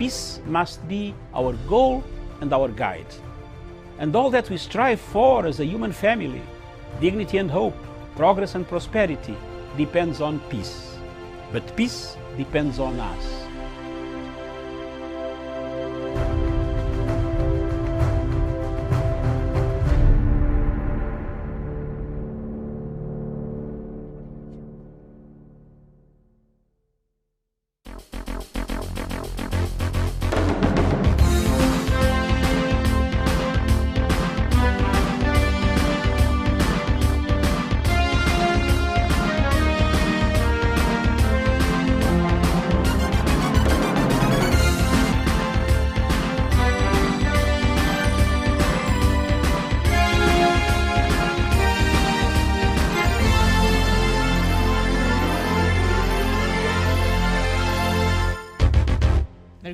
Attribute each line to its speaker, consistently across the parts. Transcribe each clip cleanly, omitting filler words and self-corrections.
Speaker 1: peace must be our goal and our guide. And all that we strive for as a human family, dignity and hope, progress and prosperity, depends on peace. But peace depends on us.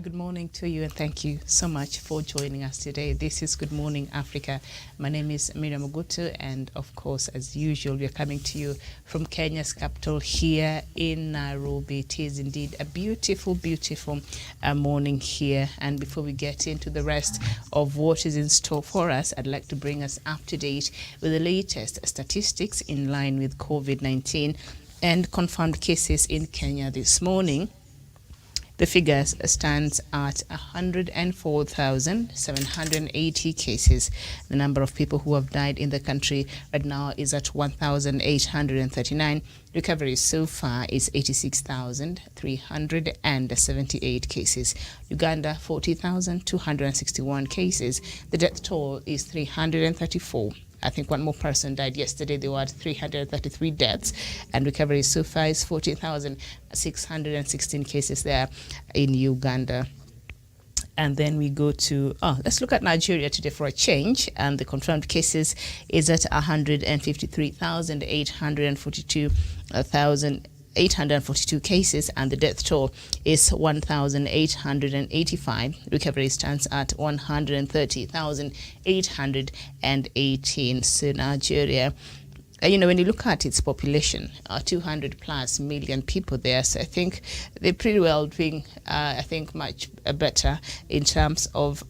Speaker 2: Good morning to you, and thank you so much for joining us today. This is Good Morning Africa. My name is Miriam Ogutu, and of course, as usual, we are coming to you from Kenya's capital here in Nairobi. It is indeed a beautiful, beautiful morning here. And before we get into the rest of what is in store for us, I'd like to bring us up to date with the latest statistics in line with COVID-19 and confirmed cases in Kenya this morning. The figures stands at 104,780 cases. The number of people who have died in the country right now is at 1,839. Recovery so far is 86,378 cases. Uganda, 40,261 cases. The death toll is 334. I think one more person died yesterday. There were 333 deaths, and recovery so far is 40,616 cases there in Uganda. And then we go to, let's look at Nigeria today for a change. And the confirmed cases is at 153,842 cases, and the death toll is 1,885. Recovery stands at 130,818. So Nigeria, when you look at its population, 200 plus million people there, so I think they're pretty well doing, much better in terms of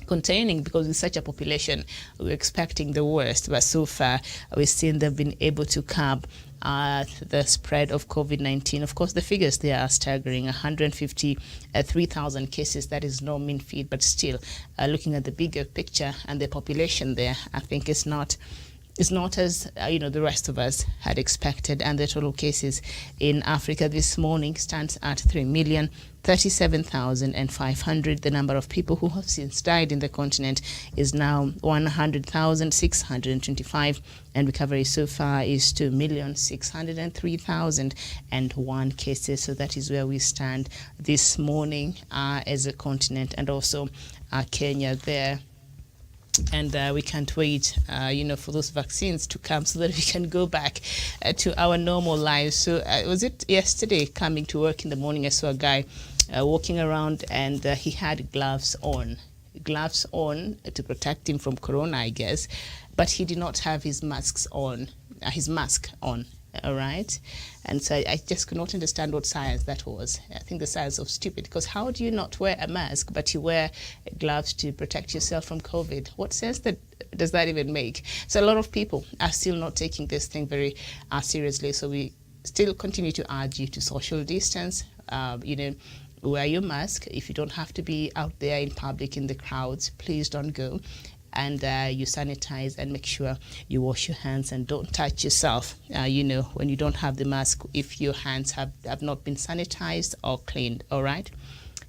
Speaker 2: containing, because with such a population, we're expecting the worst, but so far we've seen they've been able to curb the spread of COVID-19. Of course, the figures there are staggering. 153,000 cases. That is no mean feat, but still, looking at the bigger picture and the population there, I think it's not as the rest of us had expected. And the total cases in Africa this morning stands at 3,037,500. The number of people who have since died in the continent is now 100,625, and recovery so far is 2,603,001 cases. So that is where we stand this morning as a continent, and also Kenya there. And we can't wait, for those vaccines to come so that we can go back to our normal lives. So was it yesterday, coming to work in the morning, I saw a guy walking around, and he had gloves on to protect him from corona, I guess, but he did not have his mask on. All right. And so I just could not understand what science that was. I think the science of stupid, because how do you not wear a mask, but you wear gloves to protect yourself from COVID? What sense does that even make? So a lot of people are still not taking this thing very seriously. So we still continue to urge you to social distance, wear your mask. If you don't have to be out there in public in the crowds, please don't go. And you sanitize and make sure you wash your hands and don't touch yourself, when you don't have the mask, if your hands have not been sanitized or cleaned. All right.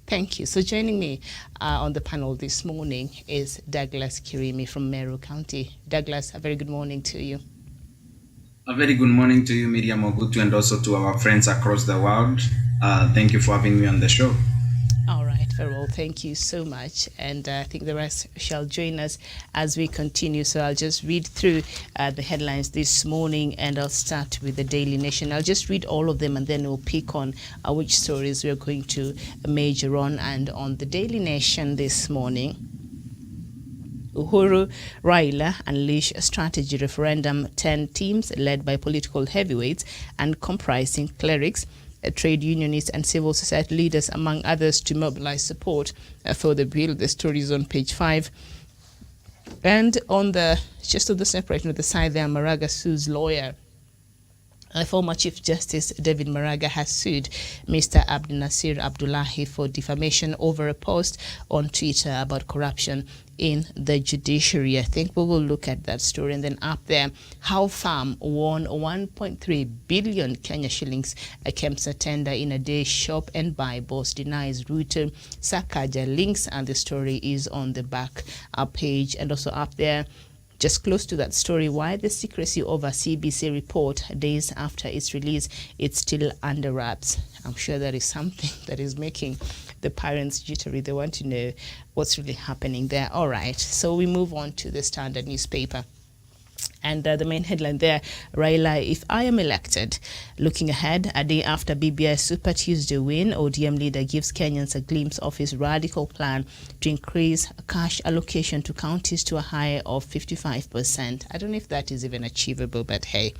Speaker 2: Thank you. So joining me on the panel this morning is Douglas Kirimi from Meru County. Douglas, a very good morning to you.
Speaker 3: A very good morning to you, Miriam Ogutu, and also to our friends across the world. Thank you for having me on the show.
Speaker 2: All right, very well. Thank you so much. And I think the rest shall join us as we continue. So I'll just read through the headlines this morning, and I'll start with the Daily Nation. I'll just read all of them, and then we'll pick on which stories we're going to major on. And on the Daily Nation this morning, Uhuru Raila unleash a strategy referendum, 10 teams led by political heavyweights and comprising clerics trade unionists and civil society leaders, among others, to mobilize support for the bill. The story is on page 5. And on the separation of the side there, Maraga sues lawyer. Former Chief Justice David Maraga has sued Mr. Abdul Nasir Abdullahi for defamation over a post on Twitter about corruption in the judiciary. I think we will look at that story. And then up there, How Farm won 1.3 billion Kenya shillings a KEMSA tender in a day. Shop and buy boss denies Ruto Sakaja links, and the story is on the back page. And also up there, just close to that story, why the secrecy over CBC report days after its release, it's still under wraps. I'm sure that is something that is making the parents jittery. They want to know what's really happening there. All right, so we move on to the Standard newspaper. And the main headline there, Raila, if I am elected. Looking ahead, a day after BBI's Super Tuesday win, ODM leader gives Kenyans a glimpse of his radical plan to increase cash allocation to counties to a high of 55%. I don't know if that is even achievable, but hey.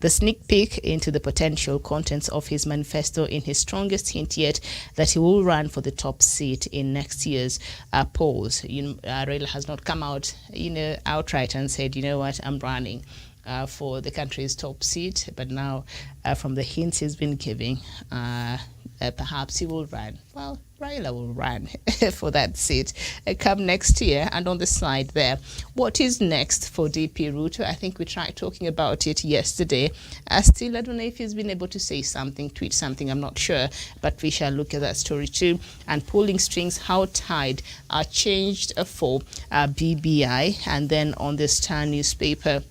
Speaker 2: The sneak peek into the potential contents of his manifesto in his strongest hint yet that he will run for the top seat in next year's polls. Raila has not come out, outright and said, you know what, I'm running for the country's top seat. But now, from the hints he's been giving, perhaps he will run. Well, Raila will run for that seat come next year. And on the side there, what is next for DP Ruto? I think we tried talking about it yesterday. Still, I don't know if he's been able to say something, tweet something, I'm not sure. But we shall look at that story too. And pulling strings, how tied are changed for BBI. And then on the Star newspaper,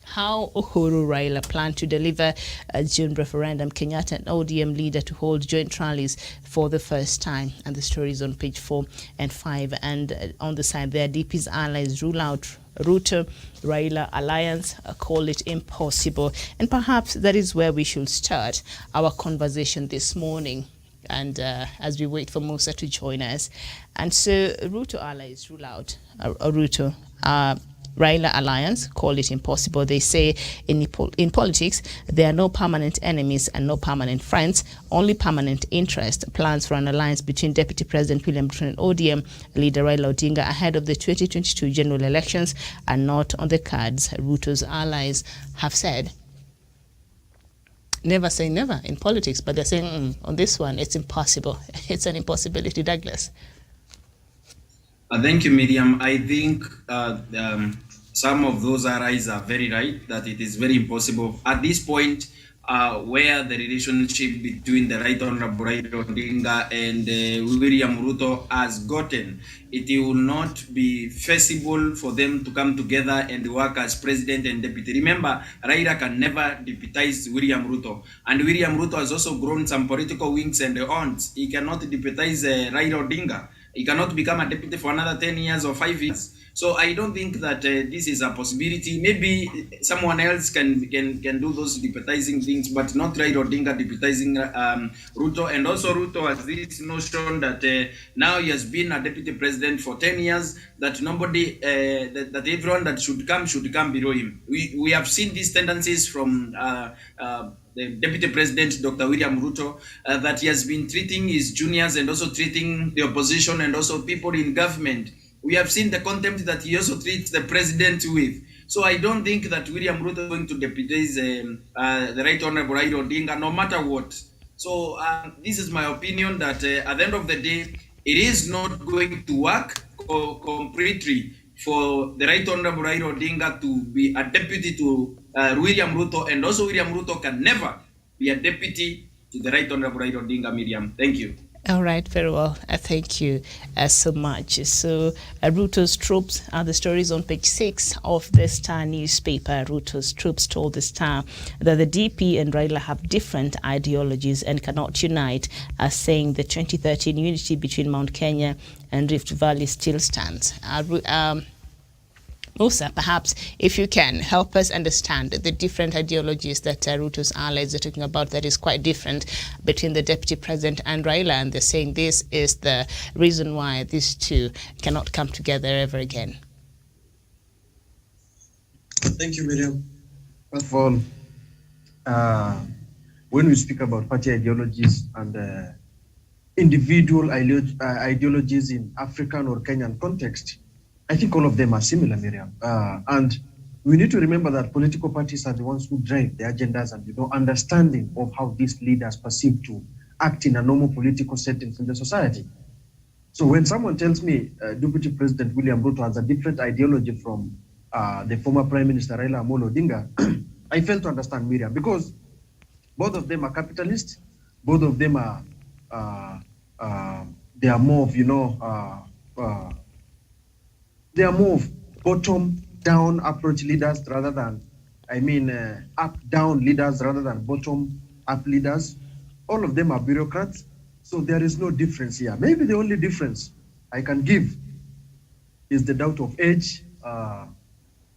Speaker 2: how Uhuru Raila plan to deliver a June referendum. Kenyatta and ODM leader to hold joint rallies for the first time. And the story is on page 4 and 5. And on the side there, DP's allies rule out Ruto Raila alliance, call it impossible. And perhaps that is where we should start our conversation this morning. And as we wait for Musa to join us. And so Ruto allies rule out Ruto Raila alliance, call it impossible. They say in politics, there are no permanent enemies and no permanent friends, only permanent interest. Plans for an alliance between Deputy President William Ruto and ODM leader Raila Odinga ahead of the 2022 general elections are not on the cards, Ruto's allies have said. Never say never in politics, but they're saying on this one, it's impossible. It's an impossibility, Douglas.
Speaker 3: Thank you, Miriam. I think some of those allies are very right that it is very impossible at this point where the relationship between the Right Honorable Raila Odinga and William Ruto has gotten. It will not be feasible for them to come together and work as president and deputy. Remember, Raila can never deputize William Ruto. And William Ruto has also grown some political wings and horns. He cannot deputize Raila Odinga. He cannot become a deputy for another 10 years or 5 years. So I don't think that this is a possibility. Maybe someone else can do those deputizing things, but not Raila Odinga deputizing Ruto. And also Ruto has this notion that now he has been a deputy president for 10 years, that nobody, that everyone that should come below him. We have seen these tendencies from the Deputy President, Dr. William Ruto, that he has been treating his juniors and also treating the opposition and also people in government. We have seen the contempt that he also treats the president with. So I don't think that William Ruto is going to deputize the Right Honorable Raila Odinga, no matter what. So this is my opinion that at the end of the day, it is not going to work completely for the Right Honorable Raila Odinga to be a deputy to William Ruto, and also William Ruto can never be a deputy to the Right Honorable Raila Odinga. Miriam, thank you.
Speaker 2: All right, very well. Thank you so much. So Ruto's troops, the stories on page 6 of the Star newspaper. Ruto's troops told the Star that the DP and Raila have different ideologies and cannot unite, saying the 2013 unity between Mount Kenya and Rift Valley still stands. Musa, perhaps if you can help us understand the different ideologies that Ruto's allies are talking about, that is quite different between the Deputy President and Raila, and they're saying this is the reason why these two cannot come together ever again.
Speaker 4: Thank you, Miriam. First of all, when we speak about party ideologies and individual ideologies in African or Kenyan context, I think all of them are similar, Miriam. And we need to remember that political parties are the ones who drive the agendas and understanding of how these leaders perceive to act in a normal political settings in the society. So when someone tells me Deputy President William Ruto has a different ideology from the former Prime Minister Raila Amolo Odinga, I fail to understand, Miriam, because both of them are capitalists. Both of them are they are more of they are more of bottom-down approach leaders rather than, up-down leaders rather than bottom-up leaders. All of them are bureaucrats, so there is no difference here. Maybe the only difference I can give is the doubt of age,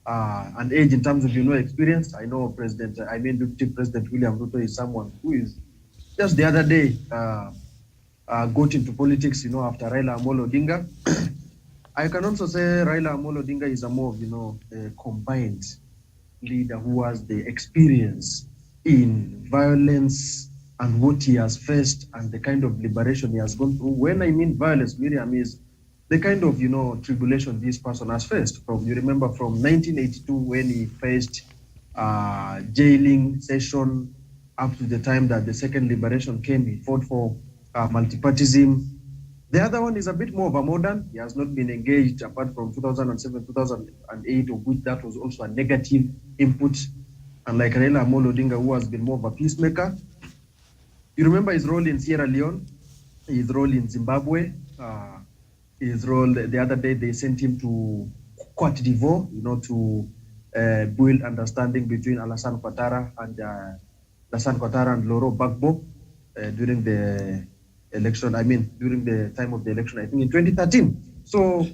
Speaker 4: and age in terms of experience. I know Deputy President William Ruto is someone who is just the other day got into politics, after Raila Amolo Odinga. I can also say Raila Amolo Odinga is a more of, a combined leader who has the experience in violence and what he has faced and the kind of liberation he has gone through. When I mean violence, Miriam, is the kind of, tribulation this person has faced. You remember from 1982 when he faced jailing session up to the time that the second liberation came, he fought for multipartyism. The other one is a bit more of a modern. He has not been engaged apart from 2007, 2008, of which that was also a negative input. And like Raila Amolo Odinga, who has been more of a peacemaker. You remember his role in Sierra Leone, his role in Zimbabwe, his role the other day they sent him to Cote d'Ivoire, to build understanding between Alassane Ouattara and Laurent Gbagbo during the election. During the time of the election, I think in 2013. So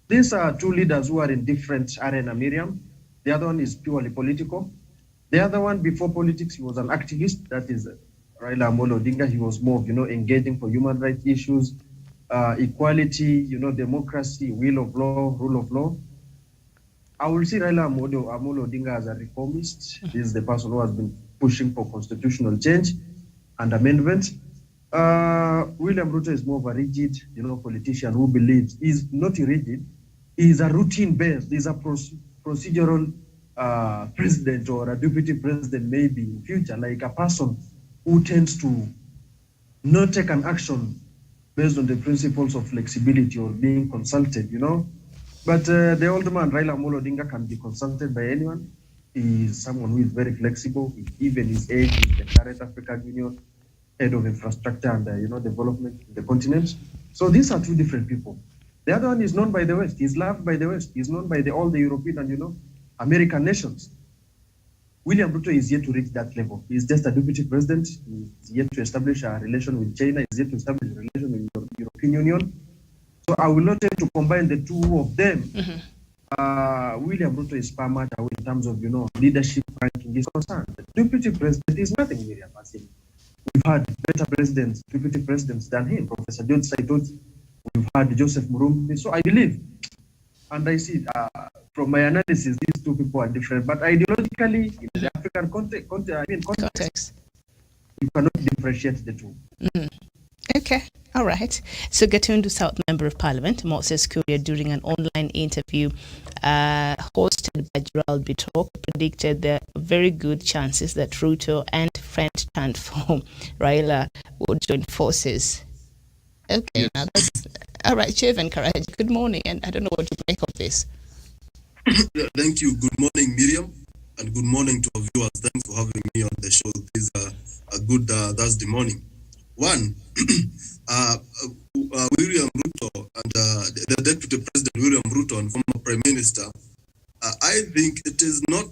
Speaker 4: these are two leaders who are in different arena, Miriam. The other one is purely political. The other one, before politics, he was an activist. That is Raila Amolo Odinga. He was more of, engaging for human rights issues, equality, democracy, will of law, rule of law. I will see Raila Amolo Odinga as a reformist. This is the person who has been pushing for constitutional change and amendment. William Ruto is more of a rigid, politician who believes he's not rigid. He's a routine-based. He's a procedural president or a deputy president, maybe in future, like a person who tends to not take an action based on the principles of flexibility or being consulted, But the older man, Raila Amolo Odinga, can be consulted by anyone. He is someone who is very flexible. Even his age, is the current African Union head of infrastructure and development in the continent. So these are two different people. The other one is known by the West. He's loved by the West. He's known by all the European and American nations. William Ruto is yet to reach that level. He's just a deputy president. He's yet to establish a relation with China. He's yet to establish a relation with the European Union. So I will not tend to combine the two of them. Mm-hmm. William Ruto is far much away in terms of leadership ranking is concerned. The deputy president is nothing, Miriam. We've had better presidents, deputy presidents than him. Professor George Saitoti. We've had Joseph Murumbi. So I believe, and I see from my analysis, these two people are different. But ideologically, in the African context, you cannot differentiate the two.
Speaker 2: Mm. Okay, all right. So Gatundu South Member of Parliament, Moses Kuria, during an online interview hosted by Gerald Bitok, predicted there are very good chances that Ruto and French Transform Raila would join forces. Okay, yes. Now that's all right. Chevan Karaji, good morning, and I don't know what to make of this.
Speaker 5: Yeah, thank you. Good morning, Miriam, and good morning to our viewers. Thanks for having me on the show. This is a good Thursday morning. One, William Ruto and the Deputy President William Ruto and former Prime Minister, I think it is not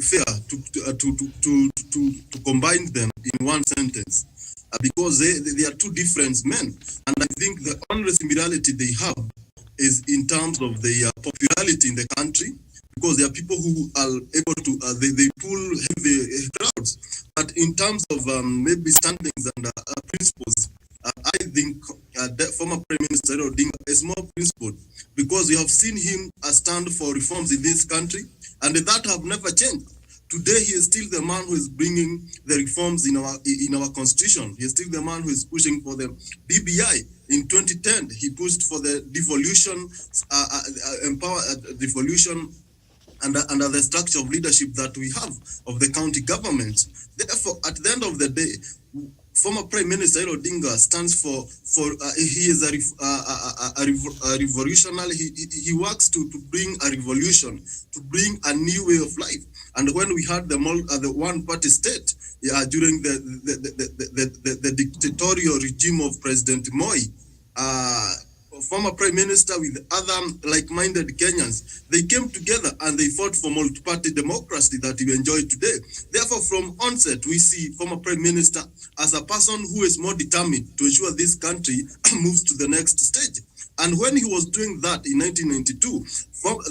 Speaker 5: fair to combine them in one sentence because they are two different men. And I think the only similarity they have is in terms of their popularity in the country, because there are people who are able to, they pull heavy crowds. But in terms of maybe standings and principles, I think the former Prime Minister Odinga is more principled, because we have seen him stand for reforms in this country, and that have never changed. Today, he is still the man who is bringing the reforms in our constitution. He is still the man who is pushing for the BBI. In 2010, he pushed for the devolution, devolution under the structure of leadership that we have of the county government. Therefore, at the end of the day, former Prime Minister Raila Odinga stands for he is a revolutionary. He works to bring a revolution, to bring a new way of life. And when we had the one-party state during the dictatorial regime of President Moi, former Prime Minister with other like-minded Kenyans, they came together and they fought for multi-party democracy that we enjoy today. Therefore, from onset, we see former Prime Minister as a person who is more determined to ensure this country moves to the next stage. And when he was doing that in 1992,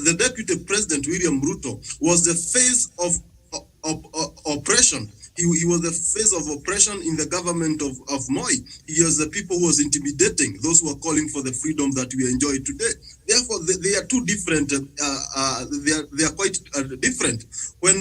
Speaker 5: the Deputy President William Ruto was the face of oppression. He was the face of oppression in the government of Moi. He was the people who was intimidating those who are calling for the freedom that we enjoy today. Therefore, they are two different. They are quite different. When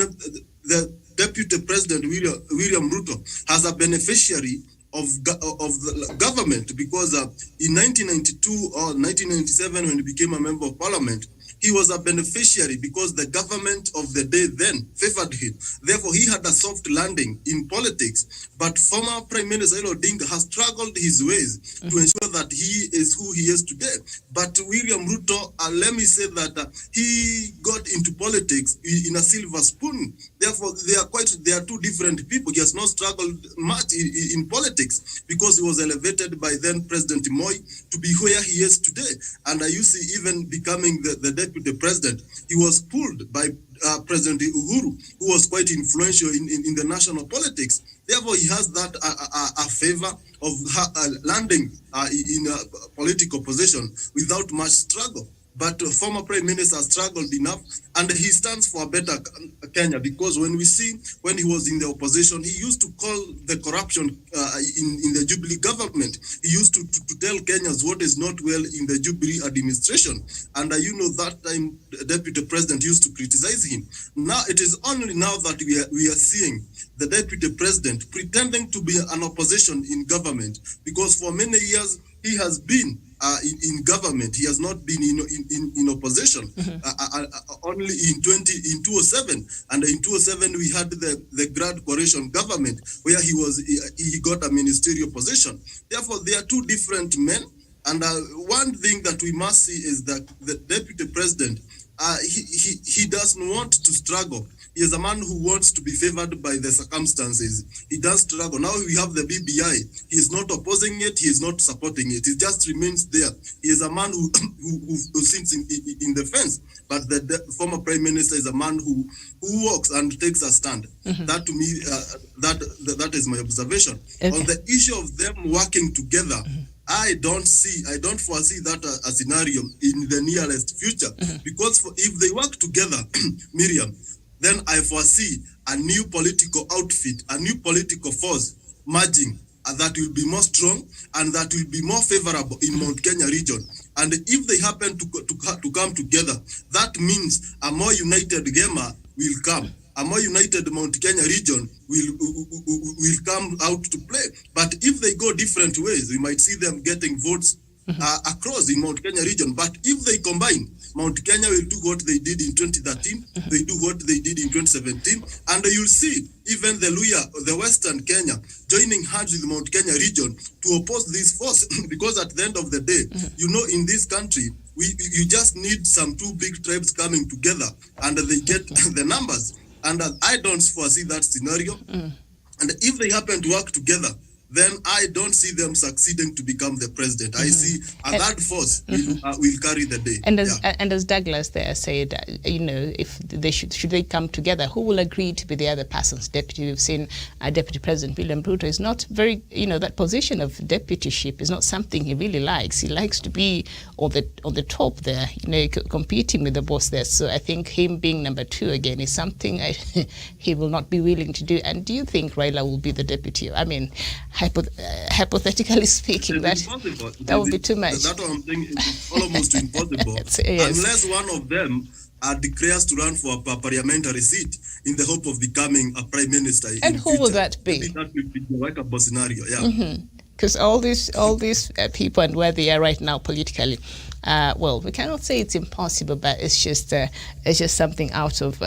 Speaker 5: the Deputy President William Ruto has a beneficiary of the government, because in 1992 or 1997, when he became a member of parliament, he was a beneficiary because the government of the day then favored him. Therefore, he had a soft landing in politics. But former Prime Minister Raila Odinga has struggled his ways to ensure that he is who he is today. But William Ruto, let me say that he got into politics in a silver spoon. Therefore, they are two different people. He has not struggled much in politics because he was elevated by then President Moi to be where he is today. And you see, even becoming the Deputy President, he was pulled by President Uhuru, who was quite influential in the national politics. Therefore, he has that a favor of landing in a political position without much struggle. But former Prime Minister struggled enough, and he stands for a better Kenya, because when we see when he was in the opposition, he used to call the corruption in the Jubilee government. He used to tell Kenyans what is not well in the Jubilee administration. And that time the Deputy President used to criticize him. Now it is only now that we are seeing the Deputy President pretending to be an opposition in government, because for many years he has been in government. He has not been in opposition. Only in 2007, and in 2007 we had the Grand Coalition government where he got a ministerial position. Therefore, they are two different men. And one thing that we must see is that the Deputy President, he doesn't want to struggle. He is a man who wants to be favored by the circumstances. He does struggle. Now we have the BBI. He is not opposing it. He is not supporting it. He just remains there. He is a man who sits in the fence. But the former Prime Minister is a man who walks and takes a stand. That to me, that is my observation. Okay. On the issue of them working together, I don't foresee that a scenario in the nearest future. Because if they work together, Miriam, then I foresee a new political outfit, a new political force merging that will be more strong and that will be more favorable in Mount Kenya region. And if they happen to come together, that means a more united Gema will come. A more united Mount Kenya region will come out to play. But if they go different ways, we might see them getting votes across in Mount Kenya region. But if they combine, Mount Kenya will do what they did in 2013, they do what they did in 2017, and you'll see even the Luya, the Western Kenya, joining hands with Mount Kenya region to oppose this force. Because at the end of the day, in this country, you just need some two big tribes coming together and they get the numbers. And I don't foresee that scenario. And if they happen to work together, then I don't see them succeeding to become the president. I see that force will carry the day.
Speaker 2: And as Douglas there said, if they should they come together, who will agree to be the other person's deputy? We've seen Deputy President William Ruto is not very, that position of deputyship is not something he really likes. He likes to be on the top there, competing with the boss there. So I think him being number two again is something he will not be willing to do. And do you think Raila will be the deputy? I mean, hypothetically speaking, that would be too much.
Speaker 5: That's what I'm saying. It's almost impossible.
Speaker 2: Yes.
Speaker 5: Unless one of them declares to run for a parliamentary seat in the hope of becoming a prime minister.
Speaker 2: And who will that be?
Speaker 5: I think that will be the workable scenario. Yeah.
Speaker 2: Because all these people and where they are right now politically, well, we cannot say it's impossible, but it's just something out of.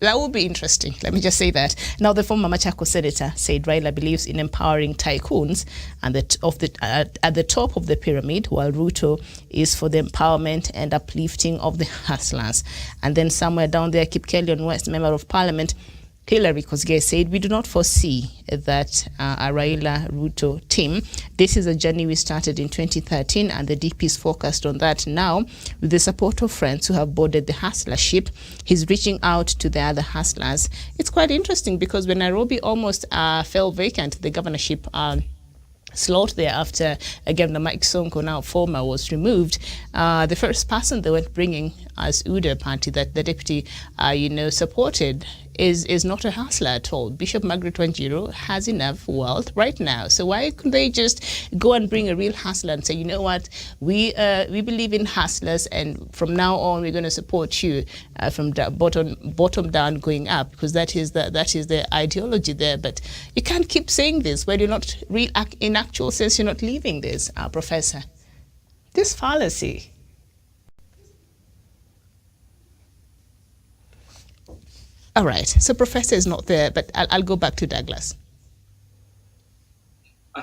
Speaker 2: That would be interesting. Let me just say that. Now, the former Machakos senator said Raila believes in empowering tycoons and at the top of the pyramid, while Ruto is for the empowerment and uplifting of the hustlers. And then somewhere down there, Kipkelion West, Member of Parliament, Hilary Kosgei said, we do not foresee that a Raila-Ruto team. This is a journey we started in 2013, and the DP is focused on that now. With the support of friends who have boarded the hustler ship, he's reaching out to the other hustlers. It's quite interesting because when Nairobi almost fell vacant, the governorship slot there after, again, the Mike Sonko, now former, was removed. The first person they went bringing as UDA party that the deputy, supported is not a hustler at all. Bishop Margaret Wanjiru has enough wealth right now. So why couldn't they just go and bring a real hustler and say, you know what, we believe in hustlers, and from now on we're going to support you from bottom down going up, because that is the ideology there. But you can't keep saying this when you're not in actual sense you're not living this, Professor. This fallacy. All right, so Professor is not there, but I'll go back to Douglas.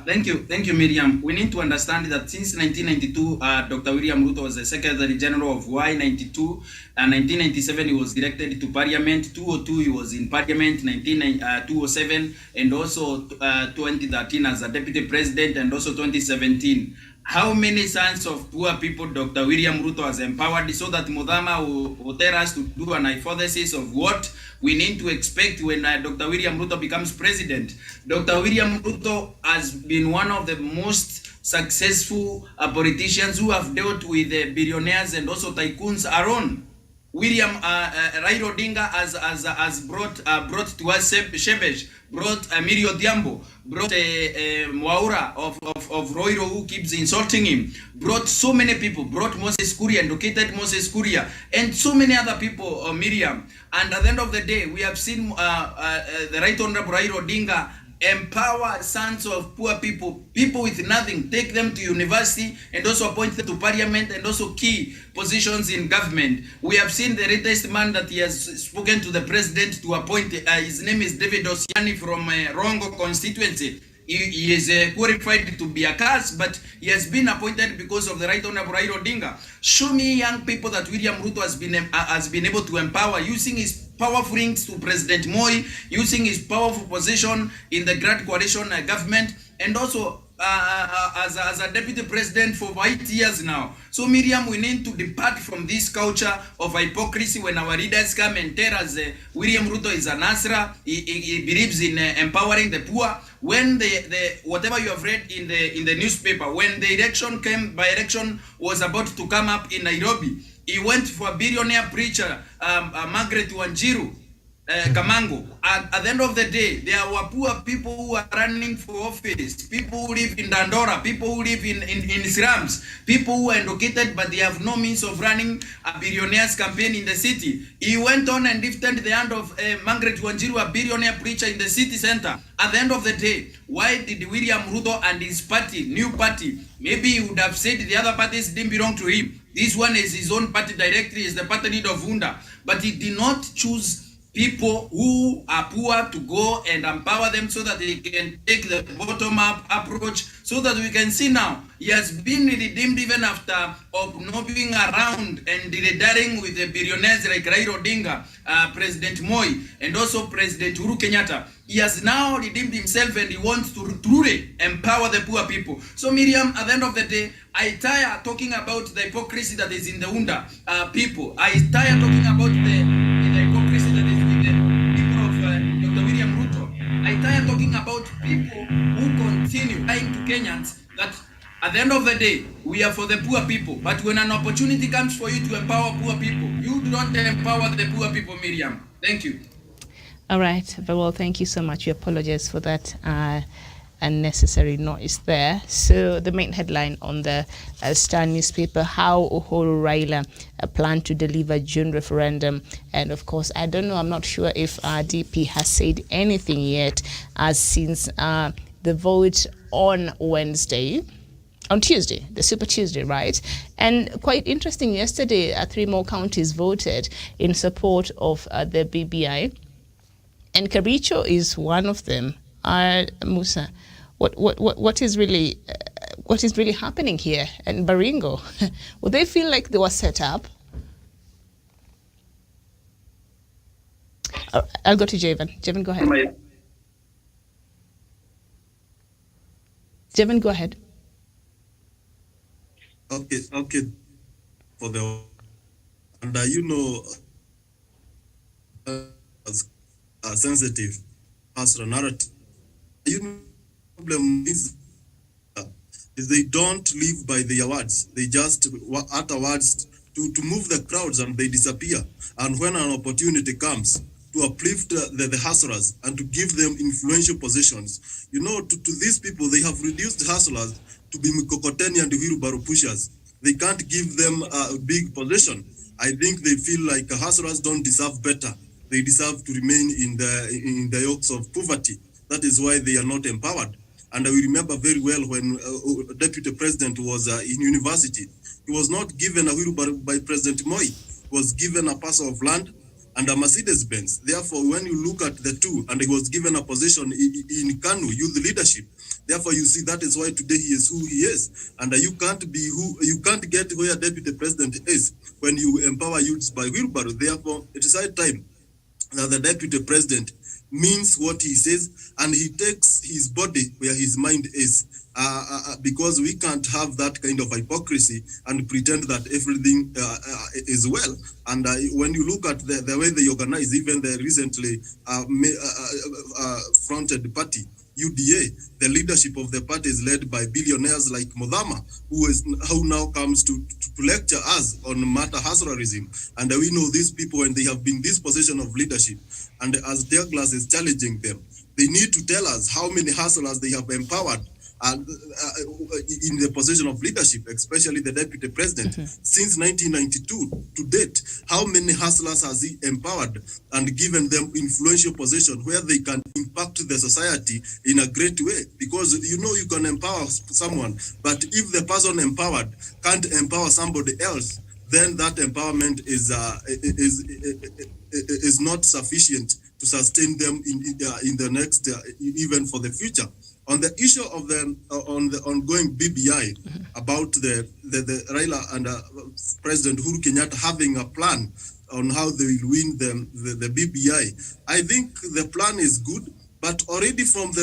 Speaker 3: Thank you, Miriam. We need to understand that since 1992, Dr. William Ruto was the Secretary General of Y92. 1997, he was elected to Parliament. 2002, he was in Parliament. 2007, and also 2013 as a Deputy President, and also 2017. How many sons of poor people Dr. William Ruto has empowered, so that Mudhama will tell us to do an hypothesis of what we need to expect when Dr. William Ruto becomes president. Dr. William Ruto has been one of the most successful politicians who have dealt with billionaires and also tycoons around. Raila Odinga has brought to us Shebesh, brought Mirio Diambo, brought Mwaura of Roiro, who keeps insulting him, brought so many people, brought Moses Kuria, educated Moses Kuria, and so many other people, Miriam. And at the end of the day, we have seen the Right Honorable Raila Odinga empower sons of poor people with nothing, take them to university, and also appoint them to parliament, and also key positions in government. We have seen the latest man that he has spoken to the president to appoint, his name is David Osiani from Rongo constituency. He is qualified to be a cast, but he has been appointed because of the Right Honorable Raila Odinga. Show me young people that William Ruto has been able to empower using his powerful links to President Moi, using his powerful position in the Grand Coalition government, and also as a deputy president for 8 years now. So Miriam, we need to depart from this culture of hypocrisy when our leaders come and tell us William Ruto is an Asra, he believes in empowering the poor. When the whatever you have read in the newspaper, when the by-election was about to come up in Nairobi, he went for a billionaire preacher, Margaret Wanjiru, Kamango. At the end of the day, there were poor people who are running for office, people who live in Dandora, people who live in slums, people who are educated but they have no means of running a billionaire's campaign in the city. He went on and lifted the hand of Margaret Wanjiru, a billionaire preacher in the city center. At the end of the day, why did William Ruto and his party, new party, maybe he would have said the other parties didn't belong to him. This one is his own party directly, is the party leader of UNDA. But he did not choose people who are poor to go and empower them so that they can take the bottom-up approach, so that we can see now he has been redeemed even after of not being around and daring with the billionaires like Raila Odinga, President Moi, and also President Uhuru Kenyatta. He has now redeemed himself and he wants to truly empower the poor people. So Miriam, at the end of the day, I tire talking about the hypocrisy that is in the UNDA people. I tire talking about the hypocrisy that is in the people of Dr. William Ruto. I tire talking about people who continue lying to Kenyans that at the end of the day, we are for the poor people. But when an opportunity comes for you to empower poor people, you don't empower the poor people, Miriam. Thank you.
Speaker 2: All right. Well, thank you so much. We apologize for that unnecessary noise there. So the main headline on the Star newspaper, how Uhuru Raila plan to deliver June referendum. And of course, I don't know, I'm not sure if DP has said anything yet, since the vote on Tuesday, the Super Tuesday, right? And quite interesting, yesterday, 3 more counties voted in support of the BBI. And Kericho is one of them. Musa, what is really happening here? And Baringo, would they feel like they were set up? I'll go to Javan. Javan, go ahead. Javan, go ahead.
Speaker 5: Okay. For the and sensitive pastoral narrative. Problem is they don't live by their words. They just utter words to move the crowds, and they disappear. And when an opportunity comes to uplift the hustlers and to give them influential positions, to these people, they have reduced hustlers to be Mikokoteni and wheelbarrow pushers. They can't give them a big position. I think they feel like hustlers don't deserve better. They deserve to remain in the yokes of poverty. That is why they are not empowered. And I remember very well when Deputy President was in university, he was not given a wheelbarrow by President Moi. He was given a parcel of land and a Mercedes-Benz. Therefore, when you look at the two, and he was given a position in KANU, youth leadership. Therefore, you see that is why today he is who he is. And you can't get where Deputy President is when you empower youths by wheelbarrow. Therefore, it is high time that the Deputy President means what he says, and he takes his body where his mind is, because we can't have that kind of hypocrisy and pretend that everything is well. And when you look at the way they organize, even the recently fronted party, UDA, the leadership of the party is led by billionaires like Modama, who now comes to lecture us on matter hustlerism. And we know these people, when they have been in this position of leadership, and as Douglas is challenging them, they need to tell us how many hustlers they have empowered in the position of leadership, especially the Deputy President. Since 1992 to date, how many hustlers has he empowered and given them influential position where they can impact the society in a great way? Because you can empower someone, but if the person empowered can't empower somebody else, then that empowerment is not sufficient to sustain them in the next, even for the future. On the issue of the ongoing BBI, about the Raila and President Uhuru Kenyatta having a plan on how they will win the BBI, I think the plan is good, but already from the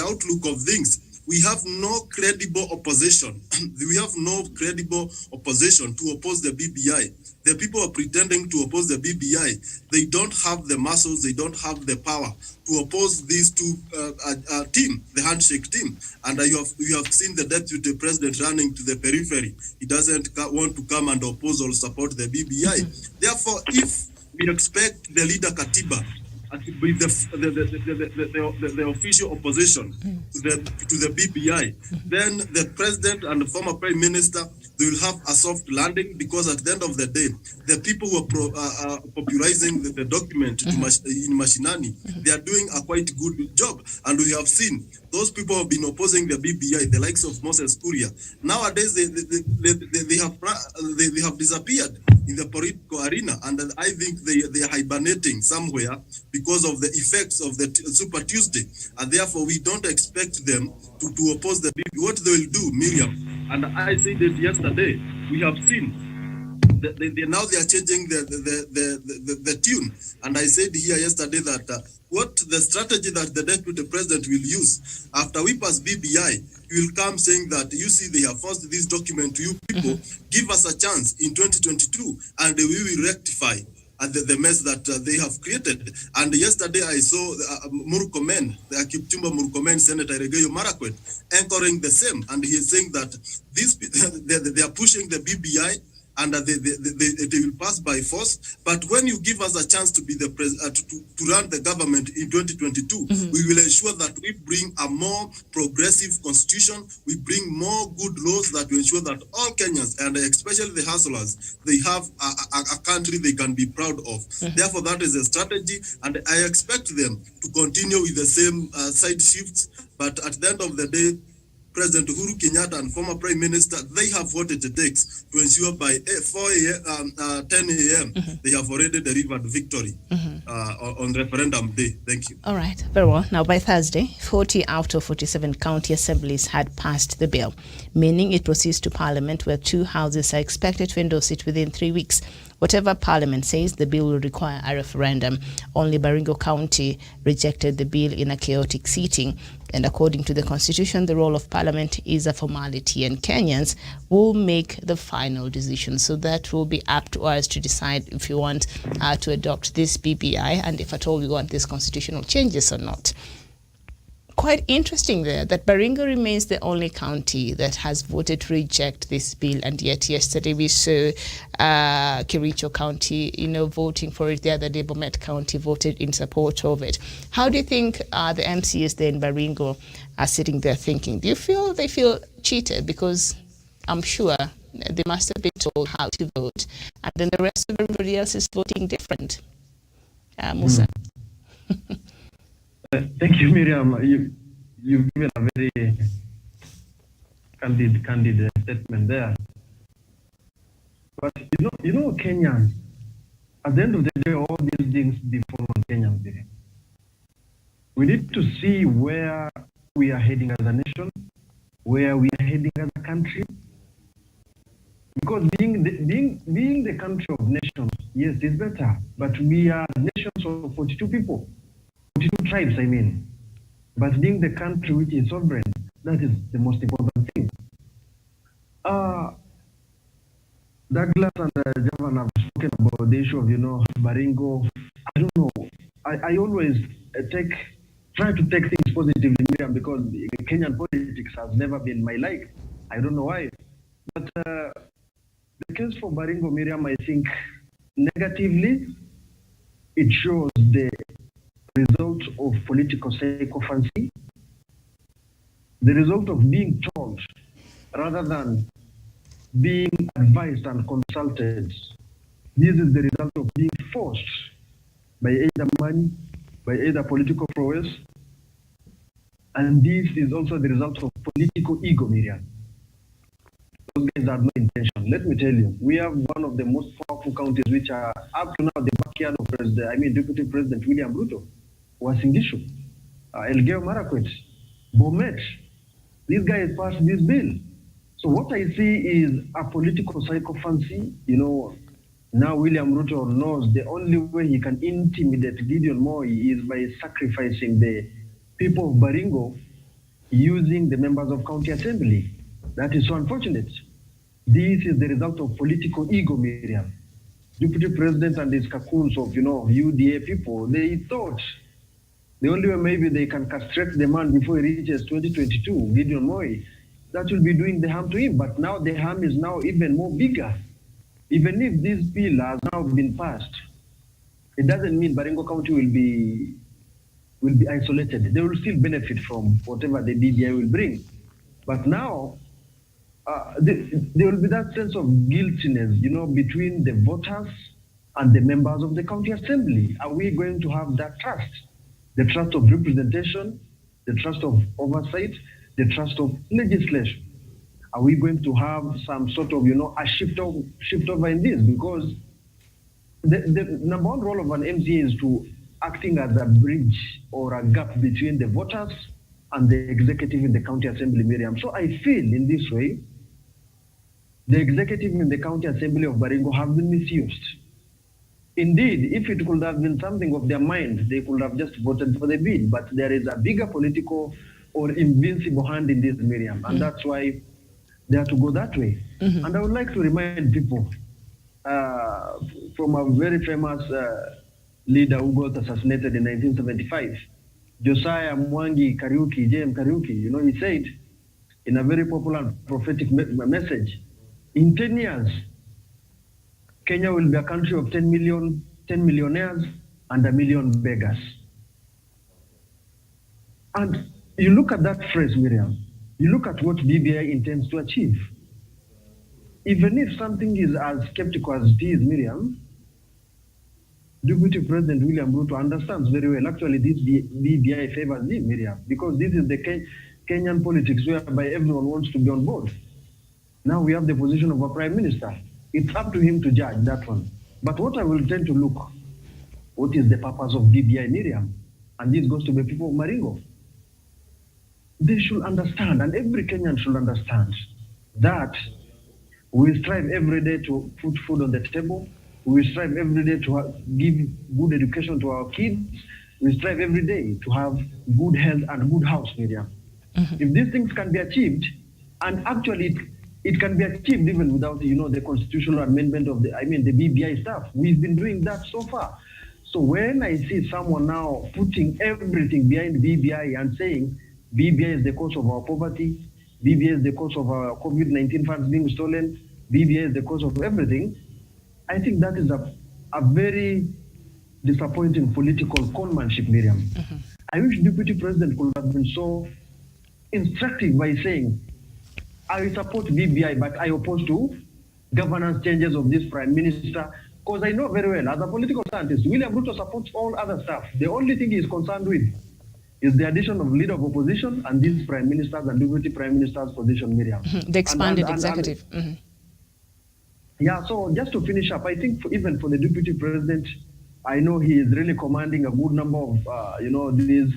Speaker 5: outlook of things, we have no credible opposition. We have no credible opposition to oppose the BBI. The people are pretending to oppose the BBI. They don't have the muscles, they don't have the power to oppose these two team, the handshake team. And you have seen the Deputy President running to the periphery. He doesn't want to come and oppose or support the BBI. Therefore, if we expect the leader Katiba with the official opposition to the BBI, then the president and the former prime minister, they will have a soft landing, because at the end of the day, the people who are popularizing the document in Mashinani, they are doing a quite good job. And we have seen those people have been opposing the BBI, the likes of Moses Kuria. Nowadays, they have disappeared in the political arena, and I think they are hibernating somewhere because of the effects of the Super Tuesday, and therefore we don't expect them to oppose the BBI. What they will do, Miriam, and I said it yesterday, we have seen now they are changing the tune, and I said here yesterday that what the strategy that the Deputy President will use after we pass BBI, he will come saying that, you see, they have forced this document to you people, give us a chance in 2022 and we will rectify the mess that they have created. And yesterday I saw Murkomen, the Kipchumba Murkomen, Senator Regeyo Marakwet, anchoring the same, and he is saying that they are pushing the BBI and they will pass by force. But when you give us a chance to be the to run the government in 2022, we will ensure that we bring a more progressive constitution. We bring more good laws that will ensure that all Kenyans, and especially the hustlers, they have a country they can be proud of. Therefore, that is a strategy, and I expect them to continue with the same side shifts. But at the end of the day, President Uhuru Kenyatta and former Prime Minister, they have what it takes to ensure by 10 a.m. They have already delivered victory on referendum day. Thank you.
Speaker 2: All right, very well. Now, by Thursday, 40 out of 47 county assemblies had passed the bill, meaning it proceeds to Parliament, where two houses are expected to endorse it within 3 weeks. Whatever Parliament says, the bill will require a referendum. Only Baringo County rejected the bill in a chaotic sitting. And according to the Constitution, the role of Parliament is a formality, and Kenyans will make the final decision. So that will be up to us to decide if we want to adopt this BBI, and if at all we want these constitutional changes or not. Quite interesting there that Baringo remains the only county that has voted to reject this bill, and yet yesterday we saw Kericho County, voting for it. The other day, Bomet County voted in support of it. How do you think the MCs there in Baringo are sitting there thinking? Do you feel they feel cheated? Because I'm sure they must have been told how to vote, and then the rest of everybody else is voting different. Musa.
Speaker 4: Thank you, Miriam. You've given a very candid statement there. But you know, Kenyans, at the end of the day, all these things default on Kenyans. We need to see where we are heading as a nation, where we are heading as a country. Because being the country of nations, yes, it's better. But we are nations of 42 people. 42 tribes, I mean. But being the country which is sovereign, that is the most important thing. Douglas and Javan have spoken about the issue of, Baringo. I don't know. I always try to take things positively, Miriam, because Kenyan politics has never been my like. I don't know why. But the case for Baringo, Miriam, I think negatively, it shows the result of political sycophancy, the result of being told rather than being advised and consulted. This is the result of being forced by either money, by either political prowess, and this is also the result of political ego, Miriam. Those guys have no intention. Let me tell you, we have one of the most powerful counties which are up to now the backyard of Deputy President William Ruto. Uasin Gishu, Elgeyo Marakwet, Bomet. These guys passed this bill. So what I see is a political sycophancy. Now William Ruto knows the only way he can intimidate Gideon Moi is by sacrificing the people of Baringo using the members of county assembly. That is so unfortunate. This is the result of political ego, Miriam. Deputy President and his cocoons of, UDA people, they thought the only way maybe they can castrate the man before he reaches 2022, Gideon Moi, that will be doing the harm to him. But now the harm is now even more bigger. Even if this bill has now been passed, it doesn't mean Baringo County will be isolated. They will still benefit from whatever the BBI will bring. But now, there will be that sense of guiltiness, between the voters and the members of the county assembly. Are we going to have that trust? The trust of representation, the trust of oversight, the trust of legislation. Are we going to have some sort of, a shift over in this? Because the number one role of an MCA is to acting as a bridge or a gap between the voters and the executive in the county assembly, Miriam. So I feel in this way, the executive in the county assembly of Baringo have been misused. Indeed, if it could have been something of their mind, they could have just voted for the bill. But there is a bigger political or invincible hand in this, Miriam. And that's why they have to go that way. And I would like to remind people from a very famous leader who got assassinated in 1975, Josiah Mwangi Kariuki, J.M. Kariuki. He said in a very popular prophetic message, in 10 years, Kenya will be a country of 10 millionaires and 1 million beggars. And you look at that phrase, Miriam, you look at what BBI intends to achieve. Even if something is as skeptical as it is, Miriam, Deputy President William Ruto understands very well. Actually, this BBI favors him, Miriam, because this is the Kenyan politics whereby everyone wants to be on board. Now we have the position of a prime minister. It's up to him to judge that one. But what I will tend to look, what is the purpose of BBI, Miriam? And this goes to the people of Maringo. They should understand, and every Kenyan should understand, that we strive every day to put food on the table. We strive every day to give good education to our kids. We strive every day to have good health and good house, Miriam. If these things can be achieved, and actually it can be achieved even without, the constitutional amendment of the BBI stuff. We've been doing that so far. So when I see someone now putting everything behind BBI and saying BBI is the cause of our poverty, BBI is the cause of our COVID-19 funds being stolen, BBI is the cause of everything, I think that is a very disappointing political conmanship, Miriam. I wish Deputy President could have been so instructive by saying, I support BBI, but I oppose to governance changes of this Prime Minister, because I know very well, as a political scientist, William Ruto supports all other stuff. The only thing he is concerned with is the addition of leader of opposition and these Prime Ministers and Deputy Prime Minister's position, Miriam.
Speaker 2: The expanded executive.
Speaker 4: Yeah, so just to finish up, I think even for the Deputy President, I know he is really commanding a good number of, these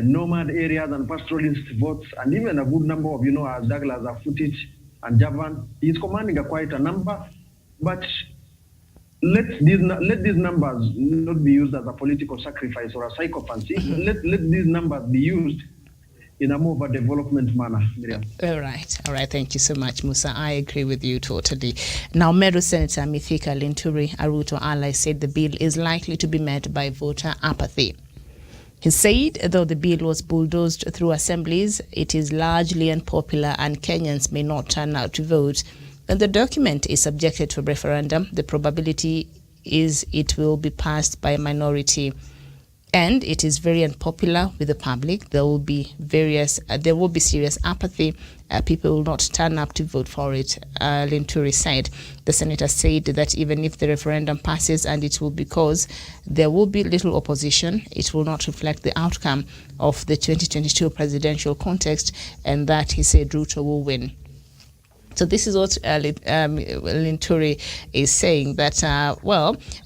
Speaker 4: nomad areas and pastoralist votes, and even a good number of, as Douglas have put it, and Javan. He's commanding quite a number, but let these numbers not be used as a political sacrifice or a psychophancy. Let these numbers be used in a more of a development manner, Miriam.
Speaker 2: All right. Thank you so much, Musa. I agree with you totally. Now, Meru Senator Mithika Linturi, a Ruto ally, said the bill is likely to be met by voter apathy. He said, though the bill was bulldozed through assemblies, it is largely unpopular and Kenyans may not turn out to vote. When the document is subjected to a referendum, the probability is it will be passed by a minority. And it is very unpopular with the public. There will be serious apathy. People will not turn up to vote for it, Linturi said. The senator said that even if the referendum passes, and it will because there will be little opposition, it will not reflect the outcome of the 2022 presidential contest, and that, he said, Ruto will win. So this is what Linturi is saying, that,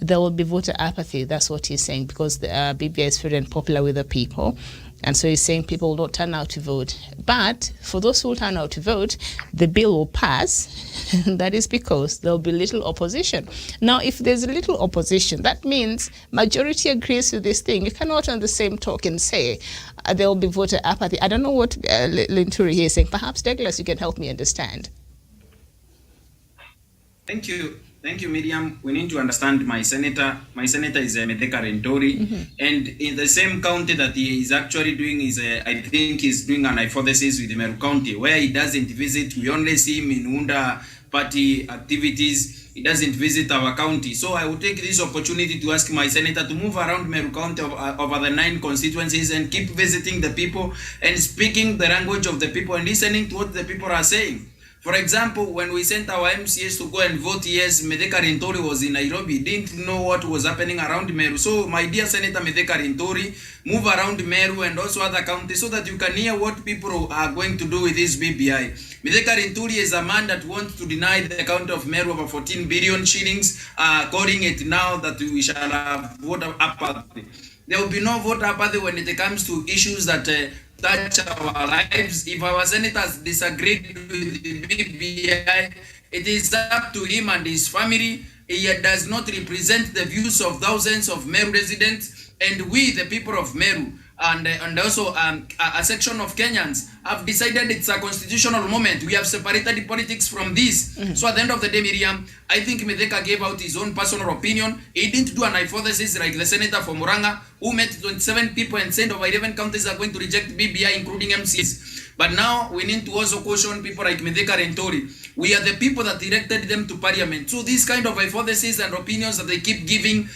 Speaker 2: there will be voter apathy. That's what he's saying, because the BBI is very unpopular with the people. And so he's saying people will not turn out to vote. But for those who will turn out to vote, the bill will pass. And that is because there will be little opposition. Now, if there's a little opposition, that means majority agrees with this thing. You cannot on the same token say there will be voter apathy. I don't know what Linturi here is saying. Perhaps, Douglas, you can help me understand.
Speaker 3: Thank you, Miriam. We need to understand my senator. My senator is Mithika Linturi, and in the same county that he is actually doing is, I think he's doing an hypothesis with Meru County, where he doesn't visit. We only see him in UNDA party activities. He doesn't visit our county. So I will take this opportunity to ask my senator to move around Meru County over the 9 constituencies and keep visiting the people and speaking the language of the people and listening to what the people are saying. For example, when we sent our MCAs to go and vote yes, Mithika Linturi was in Nairobi, didn't know what was happening around Meru. So, my dear Senator Mithika Linturi, move around Meru and also other counties so that you can hear what people are going to do with this BBI. Mithika Linturi is a man that wants to deny the county of Meru over 14 billion shillings, calling it now that we shall have voter apathy. There will be no voter apathy when it comes to issues that touch our lives. If our senators disagreed with the BBI, it is up to him and his family. He does not represent the views of thousands of Meru residents, and we, the people of Meru, and also a section of Kenyans have decided it's a constitutional moment. We have separated politics from this. So at the end of the day, Miriam, I think Mithika gave out his own personal opinion. He didn't do an hypothesis like the senator from Muranga, who met 27 people and said over 11 counties are going to reject BBI, including MCs. But now we need to also caution people like Mithika Rentori. We are the people that elected them to parliament. So these kind of hypotheses and opinions that they keep giving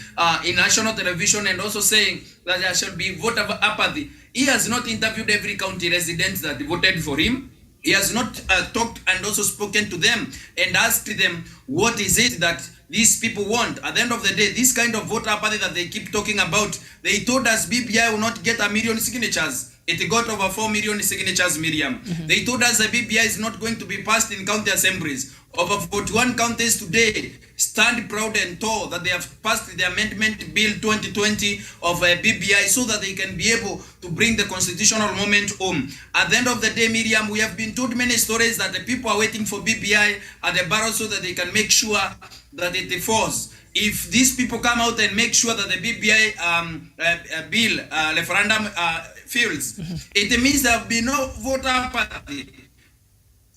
Speaker 3: in national television and also saying that there shall be vote of apathy. He has not interviewed every county resident that voted for him. He has not talked and also spoken to them and asked them what is it that these people want. At the end of the day, this kind of voter apathy that they keep talking about, they told us BBI will not get 1 million signatures. It got over 4 million signatures, Miriam. They told us the BBI is not going to be passed in county assemblies. Over 41 counties today stand proud and tall that they have passed the Amendment Bill 2020 of BBI so that they can be able to bring the constitutional moment home. At the end of the day, Miriam, we have been told many stories that the people are waiting for BBI at the barrel so that they can make sure that it falls. If these people come out and make sure that the BBI bill referendum fails, it means there will be no voter apathy.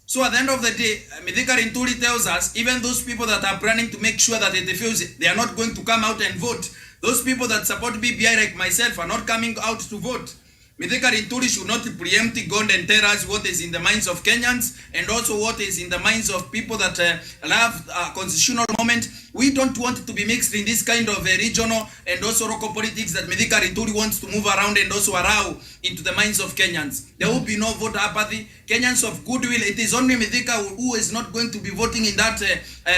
Speaker 3: So at the end of the day, Mithika Rinturi tells us, even those people that are planning to make sure that it fails, they are not going to come out and vote. Those people that support BBI like myself are not coming out to vote. Mithika Rinturi should not preempt God and tell us what is in the minds of Kenyans and also what is in the minds of people that love constitutional moment. We don't want to be mixed in this kind of regional and also local politics that Mithika Rinturi wants to move around and also allow into the minds of Kenyans. There will be no voter apathy. Kenyans of goodwill, it is only Mithika who is not going to be voting in that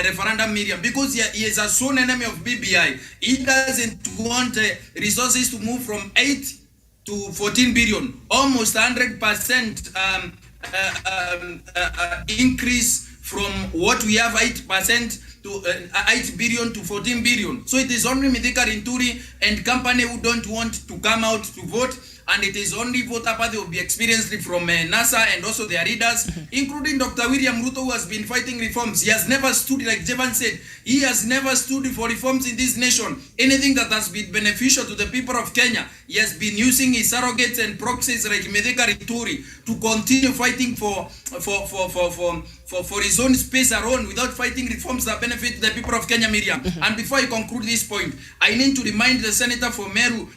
Speaker 3: referendum, Miriam, because he is a sworn enemy of BBI. He doesn't want resources to move from 8 to 14 billion, almost 100% increase from what we have 8% to 8 billion to 14 billion. So it is only Mithika Rinturi and company who don't want to come out to vote, and it is only voter apathy will be experienced from NASA and also their leaders, including Dr. William Ruto, who has been fighting reforms. He has never stood, like Jevan said, he has never stood for reforms in this nation. Anything that has been beneficial to the people of Kenya, he has been using his surrogates and proxies like Mithika Rinturi to continue fighting for his own space alone without fighting reforms that benefit the people of Kenya, Miriam. And before I conclude this point, I need to remind the Senator for Meru,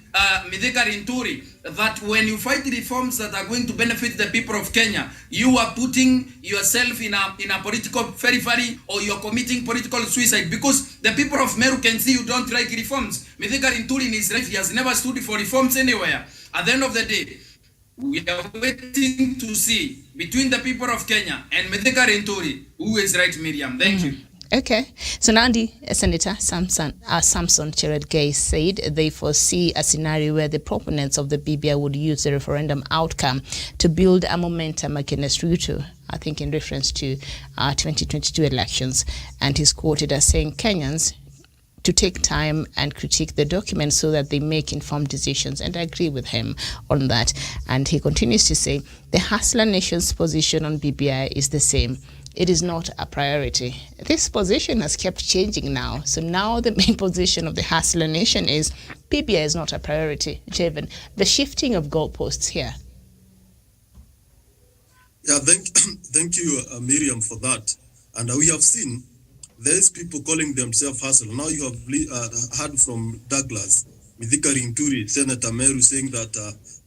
Speaker 3: Mithika Rinturi, that when you fight reforms that are going to benefit the people of Kenya, you are putting yourself in a political periphery, or you are committing political suicide, because the people of Meru can see you don't like reforms. Mithika Rinturi in his life, he has never stood for reforms anywhere. At the end of the day, we are waiting to see between the people of Kenya and Mithika Rinturi who is right, Miriam. Thank you.
Speaker 2: Okay, so Nandi, Senator Samson Cherargei said they foresee a scenario where the proponents of the BBI would use the referendum outcome to build a momentum against Ruto, I think in reference to 2022 elections. And he's quoted as saying Kenyans to take time and critique the document so that they make informed decisions. And I agree with him on that. And he continues to say the Hustler Nation's position on BBI is the same. It is not a priority. This position has kept changing now. So now the main position of the Hustler Nation is BBI is not a priority. Jevan, the shifting of goalposts here.
Speaker 5: Yeah, thank you, Miriam, for that. And we have seen there's people calling themselves hustler. Now you have heard from Douglas, Mithika Rinturi, Senator Meru, saying that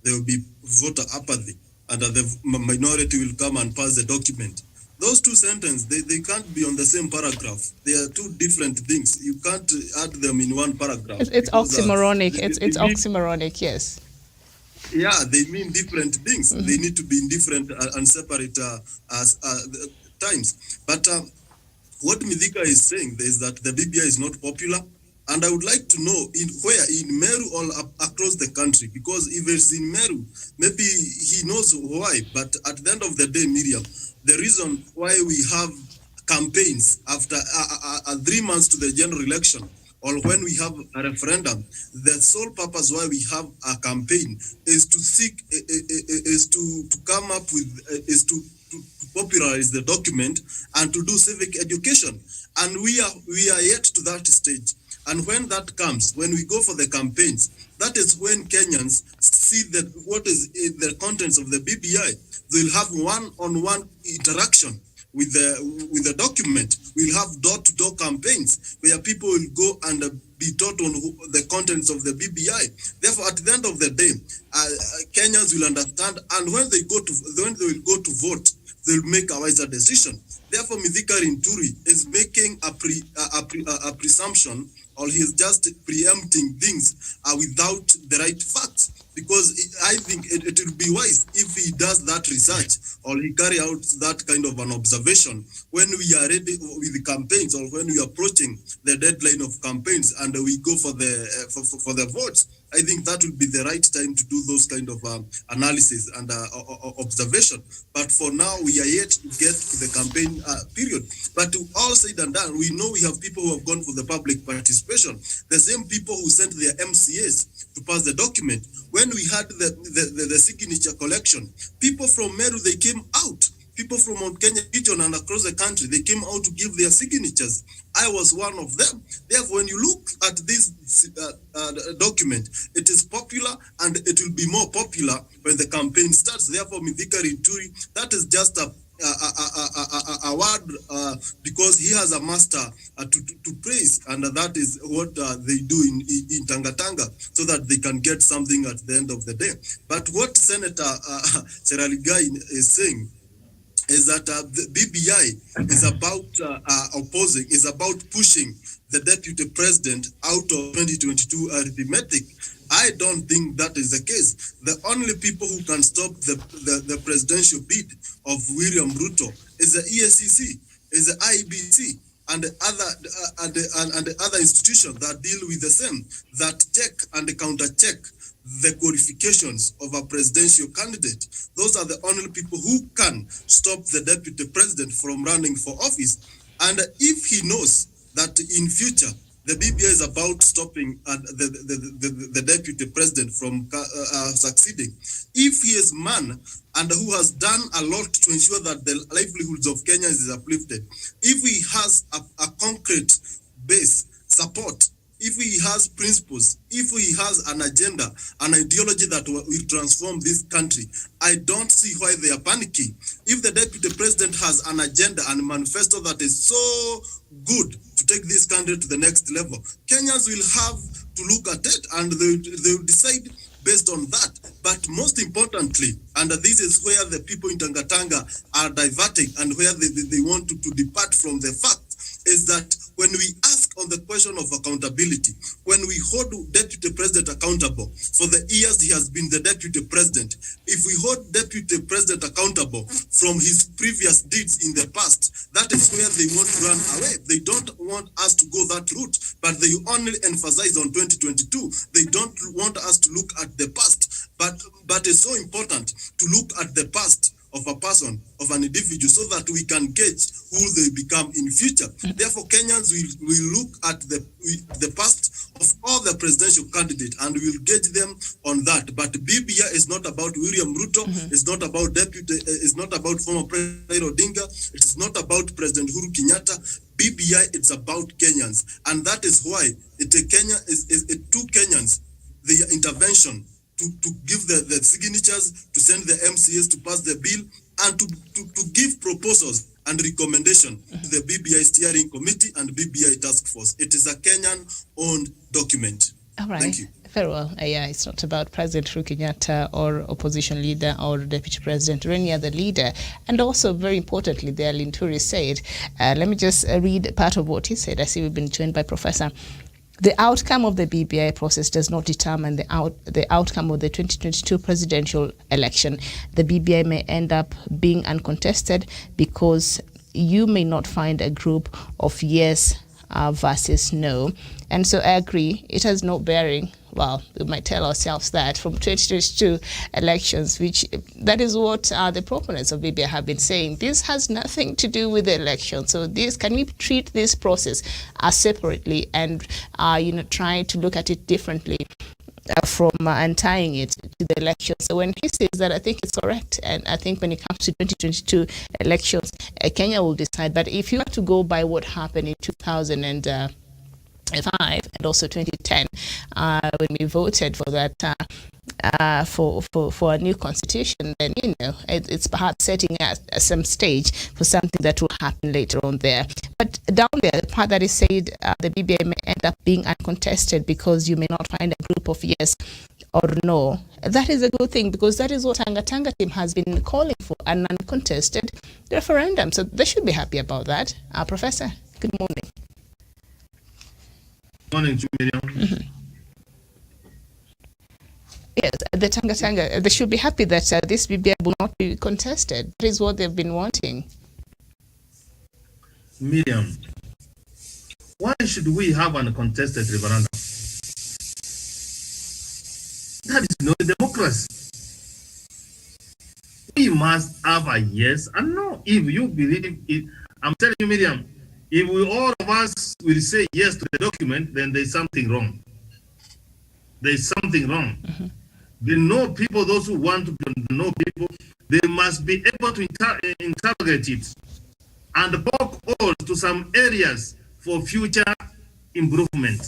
Speaker 5: there will be voter apathy and that the minority will come and pass the document. Those two sentences, they can't be on the same paragraph. They are two different things. You can't add them in one paragraph.
Speaker 2: It's oxymoronic. It's oxymoronic, yes.
Speaker 5: Yeah, they mean different things. They need to be in different and separate times. But what Mithika is saying is that the BBI is not popular. And I would like to know where in Meru or across the country, because if it's in Meru, maybe he knows why. But at the end of the day, Miriam, the reason why we have campaigns after 3 months to the general election, or when we have a referendum, the sole purpose why we have a campaign is to seek, is to come up with, is to popularize the document and to do civic education. And we are yet to that stage. And when that comes, when we go for the campaigns, that is when Kenyans see that what is the contents of the BBI. They'll have one-on-one interaction with the document. We'll have door-to-door campaigns where people will go and be taught on the contents of the BBI. Therefore, at the end of the day, Kenyans will understand, and when they will go to vote, they'll make a wiser decision. Therefore, Mithika Linturi is making a presumption, or he is just preempting things without the right facts. Because I think it will be wise if he does that research or he carry out that kind of an observation when we are ready with the campaigns, or when we are approaching the deadline of campaigns and we go for the votes. I think that would be the right time to do those kind of analysis and observation. But for now, we are yet to get to the campaign period. But to all said and done, we know we have people who have gone for the public participation. The same people who sent their MCAs to pass the document. When we had the signature collection, people from Meru, they came out. People from Mount Kenya region and across the country, they came out to give their signatures. I was one of them. Therefore, when you look at this document, it is popular and it will be more popular when the campaign starts. Therefore, Mithika Linturi, that is just a word because he has a master to praise, and that is what they do in Tanga, so that they can get something at the end of the day. But what Senator Cherargei is saying is that the BBI is about opposing, is about pushing the deputy president out of 2022 arithmetic. I don't think that is the case. The only people who can stop the presidential bid of William Ruto is the EACC, is the IEBC, and the other institutions that deal with the same, that check and counter check the qualifications of a presidential candidate. Those are the only people who can stop the deputy president from running for office. And if he knows that in future the BBI is about stopping the deputy president from succeeding, if he is man and who has done a lot to ensure that the livelihoods of Kenyans is uplifted, if he has a concrete base support, if he has principles, if he has an agenda, an ideology that will transform this country, I don't see why they are panicking. If the deputy president has an agenda and manifesto that is so good to take this country to the next level, Kenyans will have to look at it and they will decide based on that. But most importantly, and this is where the people in Tanga are diverting and where they want to depart from the fact, is that when we ask on the question of accountability, when we hold deputy president accountable for the years he has been the deputy president, if we hold deputy president accountable from his previous deeds in the past, that is where they want to run away. They don't want us to go that route, but they only emphasize on 2022. They don't want us to look at the past, but it's so important to look at the past of a person, of an individual, so that we can gauge who they become in future. Therefore, Kenyans will look at the past of all the presidential candidates and will gauge them on that. But BBI is not about William Ruto. It's not about it's not about former President Odinga. It is not about President Uhuru Kenyatta. BBI, it's about Kenyans, and that is why it took Kenyans the intervention to give the signatures, to send the MCAs to pass the bill, and to give proposals and recommendation to the BBI steering committee and BBI task force. It is a Kenyan-owned document.
Speaker 2: All right.
Speaker 5: Thank you.
Speaker 2: Very well. Yeah, it's not about President Uhuru Kenyatta or opposition leader or deputy president or any other leader. And also, very importantly, there Linturi said, let me just read part of what he said. I see we've been joined by Professor. The outcome of the BBI process does not determine the outcome of the 2022 presidential election. The BBI may end up being uncontested because you may not find a group of yes versus no. And so I agree, it has no bearing. Well, we might tell ourselves that from 2022 elections, which that is what the proponents of BBI have been saying. This has nothing to do with the election. So can we treat this process separately and try to look at it differently from and tying it to the election? So when he says that, I think it's correct. And I think when it comes to 2022 elections, Kenya will decide. But if you have to go by what happened in 2000 and also 2010, when we voted for that for a new constitution, then it's perhaps setting at some stage for something that will happen later on there. But down there, the part that is said the BBI may end up being uncontested because you may not find a group of yes or no. That is a good thing, because that is what Tanga Tanga team has been calling for, an uncontested referendum. So they should be happy about that. Professor, good morning.
Speaker 6: Morning to Miriam.
Speaker 2: Yes, the Tanga Tanga, they should be happy that this BBI will not be contested. That is what they've been wanting.
Speaker 6: Miriam, why should we have an contested referendum? That is not democracy. We must have a yes and no. If you believe it, I'm telling you, Miriam, if we all of us will say yes to the document, then there's something wrong. There's something wrong.
Speaker 2: Mm-hmm.
Speaker 6: The no people, those who want to know people, they must be able to interrogate it and poke holes to some areas for future improvement.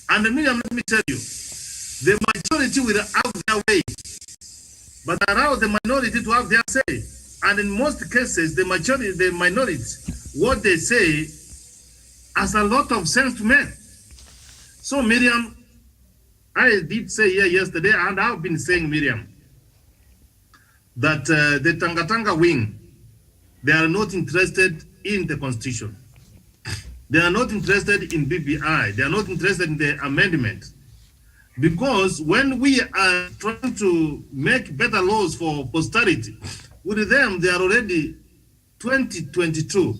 Speaker 6: And Miriam, let me tell you, the majority will have their way, but allow the minority to have their say. And in most cases, the minority, what they say has a lot of sense to me. So Miriam, I did say here yesterday, and I've been saying, Miriam, that the Tanga Tanga wing, they are not interested in the constitution. They are not interested in BBI. They are not interested in the amendment. Because when we are trying to make better laws for posterity, with them, they are already 2022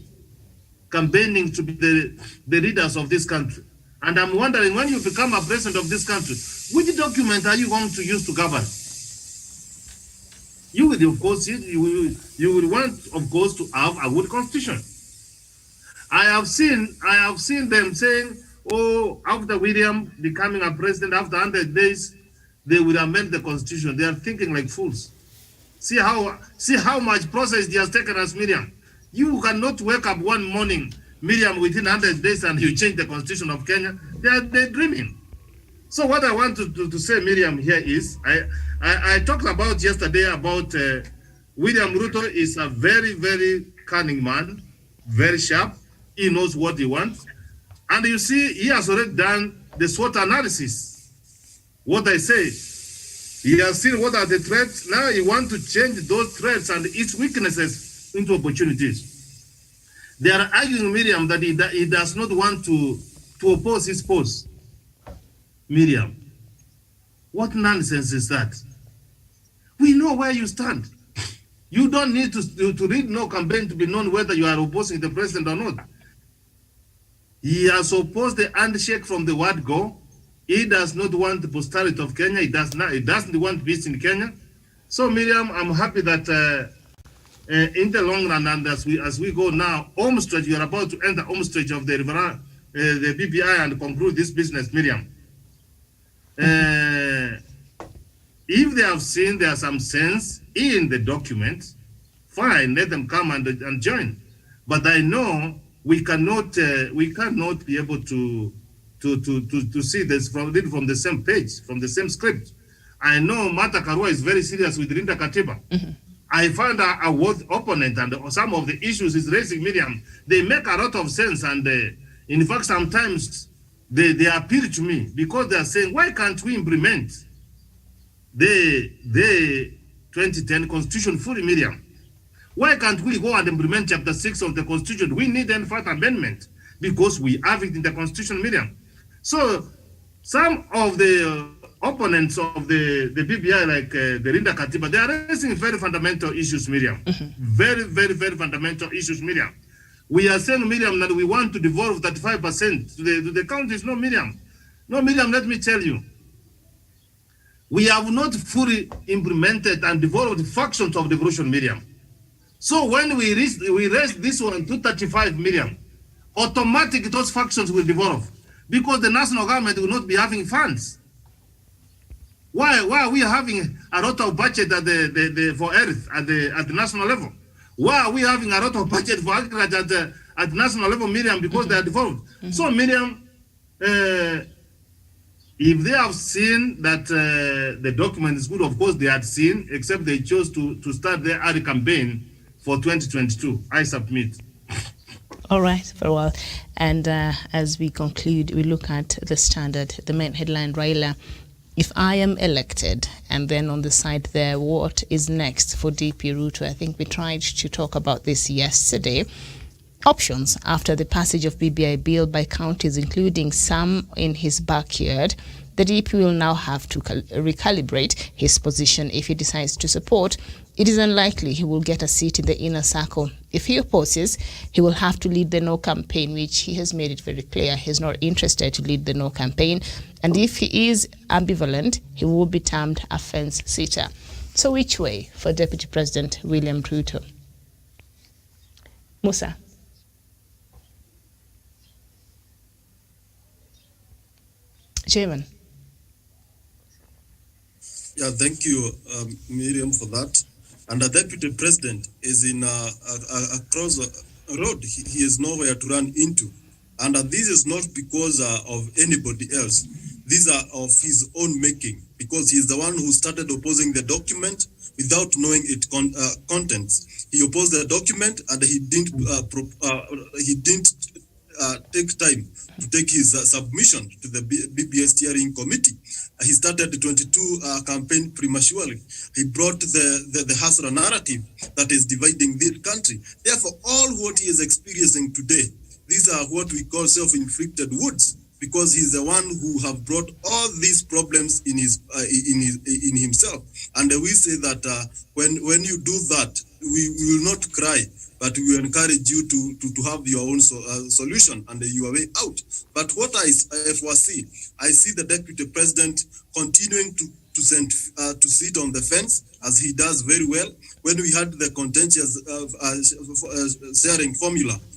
Speaker 6: campaigning to be the leaders of this country. And I'm wondering, when you become a president of this country, which document are you going to use to govern? You will, of course, you will want, of course, to have a good constitution. I have seen them saying, oh, after William becoming a president, after 100 days, they will amend the constitution. They are thinking like fools. See how much process they has taken us, Miriam. You cannot wake up one morning, Miriam, within 100 days and you change the constitution of Kenya. They're dreaming. So what I want to say, Miriam, here is, I talked about yesterday about William Ruto is a very, very cunning man, very sharp. He knows what he wants. And you see, he has already done the SWOT analysis. What I say, he has seen what are the threats. Now he wants to change those threats and its weaknesses into opportunities. They are arguing, Miriam, that he does not want to oppose his post. Miriam, what nonsense is that? We know where you stand. You don't need to read no campaign to be known whether you are opposing the president or not. He has opposed the handshake from the word go. He does not want the posterity of Kenya. He doesn't want peace in Kenya. So Miriam, I'm happy that in the long run, and as we go now, home stretch, you are about to enter home stretch of the BBI and conclude this business, Miriam. If they have seen there are some sense in the document, fine, let them come and join. But I know we cannot be able to see this from the same page, from the same script. I know Martha Karua is very serious with Linda Katiba. Mm-hmm. I find a worth opponent, and some of the issues is raising, Miriam, they make a lot of sense, and in fact sometimes they appeal to me because they are saying, why can't we implement the 2010 Constitution fully, Miriam? Why can't we go and implement Chapter 6 of the Constitution? We need an fourth amendment because we have it in the Constitution, Miriam. So some of the opponents of the BBI, like the Linda Katiba, they are raising very fundamental issues, Miriam. Mm-hmm. Very, very, very fundamental issues, Miriam. We are saying, Miriam, that we want to devolve 35% to the counties. No, Miriam. No, Miriam, let me tell you. We have not fully implemented and devolved factions of devolution, Miriam. So when we raise this one to 35 million, automatically those factions will devolve because the national government will not be having funds. Why are we having a lot of budget for earth at the national level? Why are we having a lot of budget for agriculture at the national level, Miriam? Because they are devolved. Mm-hmm. So Miriam, If they have seen that the document is good, of course they had seen, except they chose to start their ad campaign for 2022. I submit.
Speaker 2: All right, very well. And as we conclude, we look at the Standard, the main headline, Raila, if I am elected, and then on the side there, what is next for DP Ruto? I think we tried to talk about this yesterday. Options after the passage of BBI bill by counties, including some in his backyard. The DP will now have to recalibrate his position. If he decides to support, it is unlikely he will get a seat in the inner circle. If he opposes, he will have to lead the no campaign, which he has made it very clear he's not interested to lead the no campaign. And if he is ambivalent, he will be termed a fence sitter. So which way for Deputy President William Ruto? Musa. Chairman.
Speaker 5: Yeah, thank you, Miriam, for that. And the Deputy President is in across a road. He is nowhere to run into. And this is not because of anybody else. These are of his own making, because he's the one who started opposing the document without knowing its contents. He opposed the document and he didn't take time to take his submission to the BBI steering committee. He started the 22 campaign prematurely. He brought the Hasra narrative that is dividing this country. Therefore, all what he is experiencing today, these are what we call self-inflicted wounds, because he's the one who have brought all these problems in himself. And we say that when you do that, we will not cry, but we will encourage you to have your own solution and your way out. But what I foresee, I see the Deputy President continuing to sit on the fence, as he does very well. When we had the contentious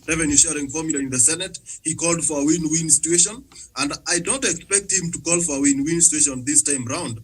Speaker 5: revenue sharing formula in the Senate, he called for a win-win situation. And I don't expect him to call for a win-win situation this time round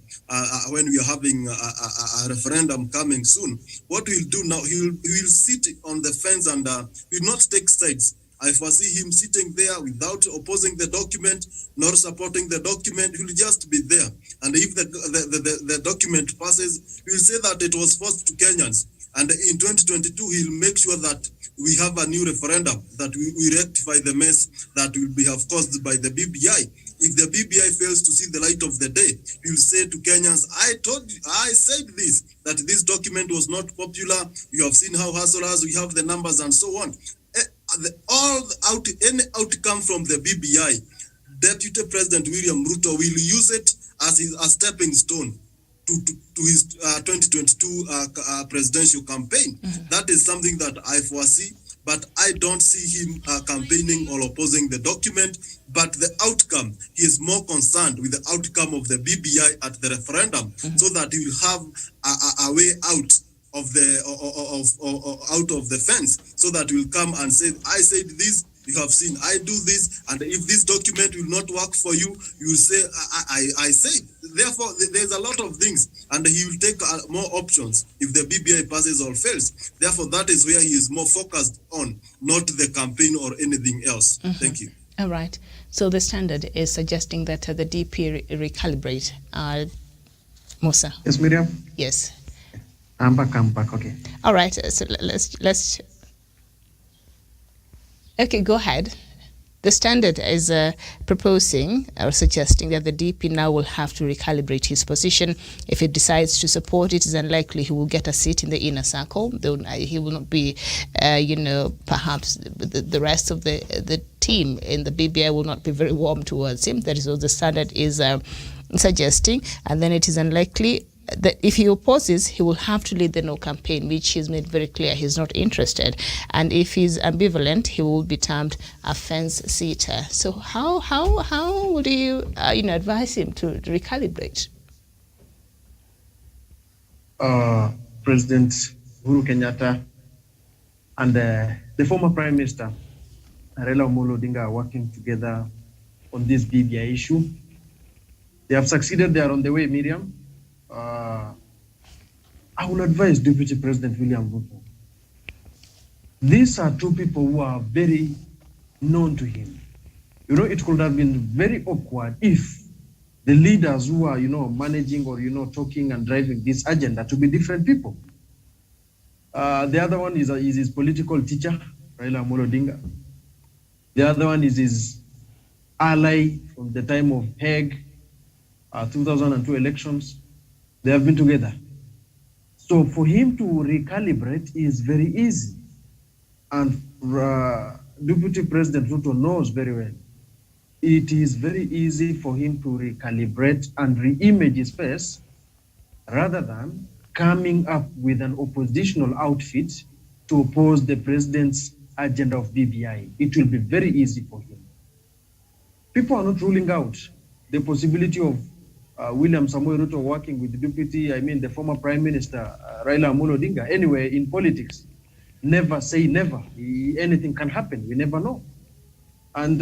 Speaker 5: when we are having a referendum coming soon. What we'll do now, he will sit on the fence and will not take sides. I foresee him sitting there without opposing the document, nor supporting the document. He will just be there. And if the document passes, he will say that it was forced to Kenyans. And in 2022, he'll make sure that we have a new referendum, that we rectify the mess that will be have caused by the BBI. If the BBI fails to see the light of the day, he will say to Kenyans, I said this, that this document was not popular. You have seen how hustlers, we have the numbers and so on. Any outcome from the BBI, Deputy President William Ruto will use it as a stepping stone to his 2022 presidential campaign. Mm-hmm. That is something that I foresee, but I don't see him campaigning or opposing the document. But the outcome, he is more concerned with the outcome of the BBI at the referendum, mm-hmm. so that he will have a way out of the fence, so that will come and say, I said this, you have seen, I do this, and if this document will not work for you, you will say, I said. Therefore, there's a lot of things, and he will take more options if the BBI passes or fails. Therefore, that is where he is more focused on, not the campaign or anything else. Mm-hmm. Thank you.
Speaker 2: All right. So the Standard is suggesting that the DP recalibrate. Musa.
Speaker 4: Yes, Miriam?
Speaker 2: Yes.
Speaker 4: I'm back, okay.
Speaker 2: All right, so let's okay, go ahead. The Standard is proposing or suggesting that the DP now will have to recalibrate his position. If he decides to support, it is unlikely he will get a seat in the inner circle. He will not be, perhaps the rest of the team in the BBI will not be very warm towards him. That is what the Standard is suggesting. And then it is unlikely that if he opposes, he will have to lead the no campaign, which he's made very clear he's not interested. And if he's ambivalent, he will be termed a fence sitter. So how would you advise him to recalibrate?
Speaker 4: President Uhuru Kenyatta and the former Prime Minister Raila Amolo Odinga are working together on this BBI issue. They have succeeded. They are on the way, Miriam. I will advise Deputy President William Ruto. These are two people who are very known to him. You know, it could have been very awkward if the leaders who are, you know, managing or, you know, talking and driving this agenda to be different people. The other one is his political teacher, Raila Amolo Odinga. The other one is his ally from the time of Hague, 2002 elections. They have been together. So for him to recalibrate is very easy. And Deputy President Ruto knows very well. It is very easy for him to recalibrate and re-image his face rather than coming up with an oppositional outfit to oppose the president's agenda of BBI. It will be very easy for him. People are not ruling out the possibility of William Samoei Ruto working with the former Prime Minister Raila Amolo Odinga. Anyway, in politics, never say never. Anything can happen. We never know. And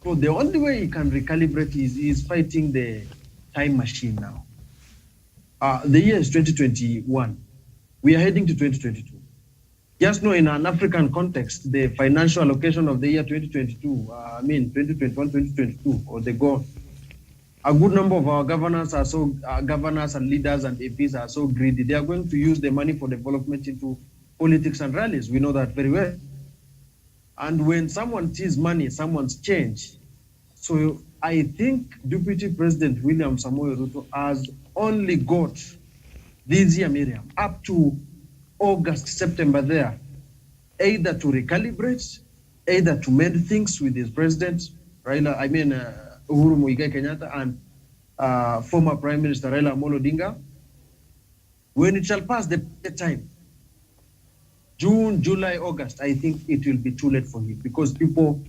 Speaker 4: so the only way he can recalibrate is fighting the time machine now. The year is 2021. We are heading to 2022. Just know in an African context, the financial allocation of the year 2022, 2021, 2022, or the goal. A good number of our governors and leaders and APs are so greedy. They are going to use the money for development into politics and rallies. We know that very well. And when someone sees money, someone's change. So I think Deputy President William Samoei Ruto has only got this year, Miriam, up to August, September there, either to recalibrate, either to mend things with his president, Uhuru Muigai Kenyatta, and former Prime Minister Raila Amolo Odinga. When it shall pass the time, June, July, August, I think it will be too late for him because people,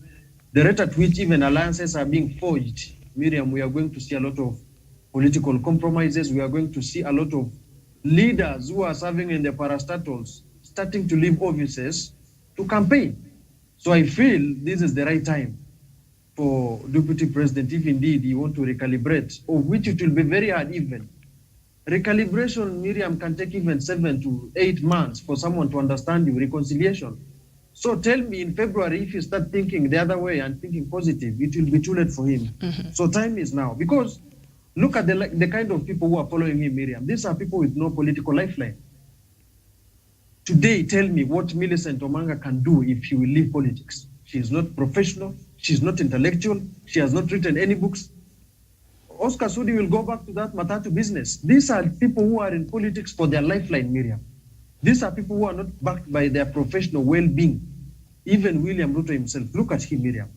Speaker 4: the rate at which even alliances are being forged, Miriam, we are going to see a lot of political compromises. We are going to see a lot of leaders who are serving in the parastatals starting to leave offices to campaign. So I feel this is the right time for Deputy President, if indeed you want to recalibrate, of which it will be very hard even. Recalibration, Miriam, can take even 7 to 8 months for someone to understand you, reconciliation. So tell me in February, if you start thinking the other way and thinking positive, it will be too late for him. So time is now. Because look at the kind of people who are following him, Miriam. These are people with no political lifeline. Today, tell me what Millicent Omanga can do if she will leave politics. She is not professional. She's not intellectual. She has not written any books. Oscar Sudi will go back to that Matatu business. These are people who are in politics for their lifeline, Miriam. These are people who are not backed by their professional well-being. Even William Ruto himself, look at him, Miriam.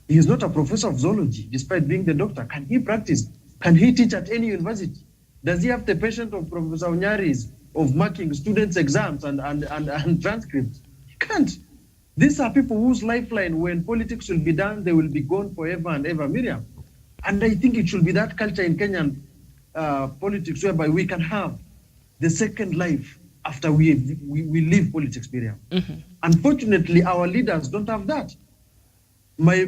Speaker 4: He is not a professor of zoology, despite being the doctor. Can he practice? Can he teach at any university? Does he have the patience of Professor Onyari's of marking students' exams and transcripts? He can't. These are people whose lifeline, when politics will be done, they will be gone forever and ever, Miriam. And I think it should be that culture in Kenyan politics whereby we can have the second life after we leave politics, Miriam. Unfortunately, our leaders don't have that. My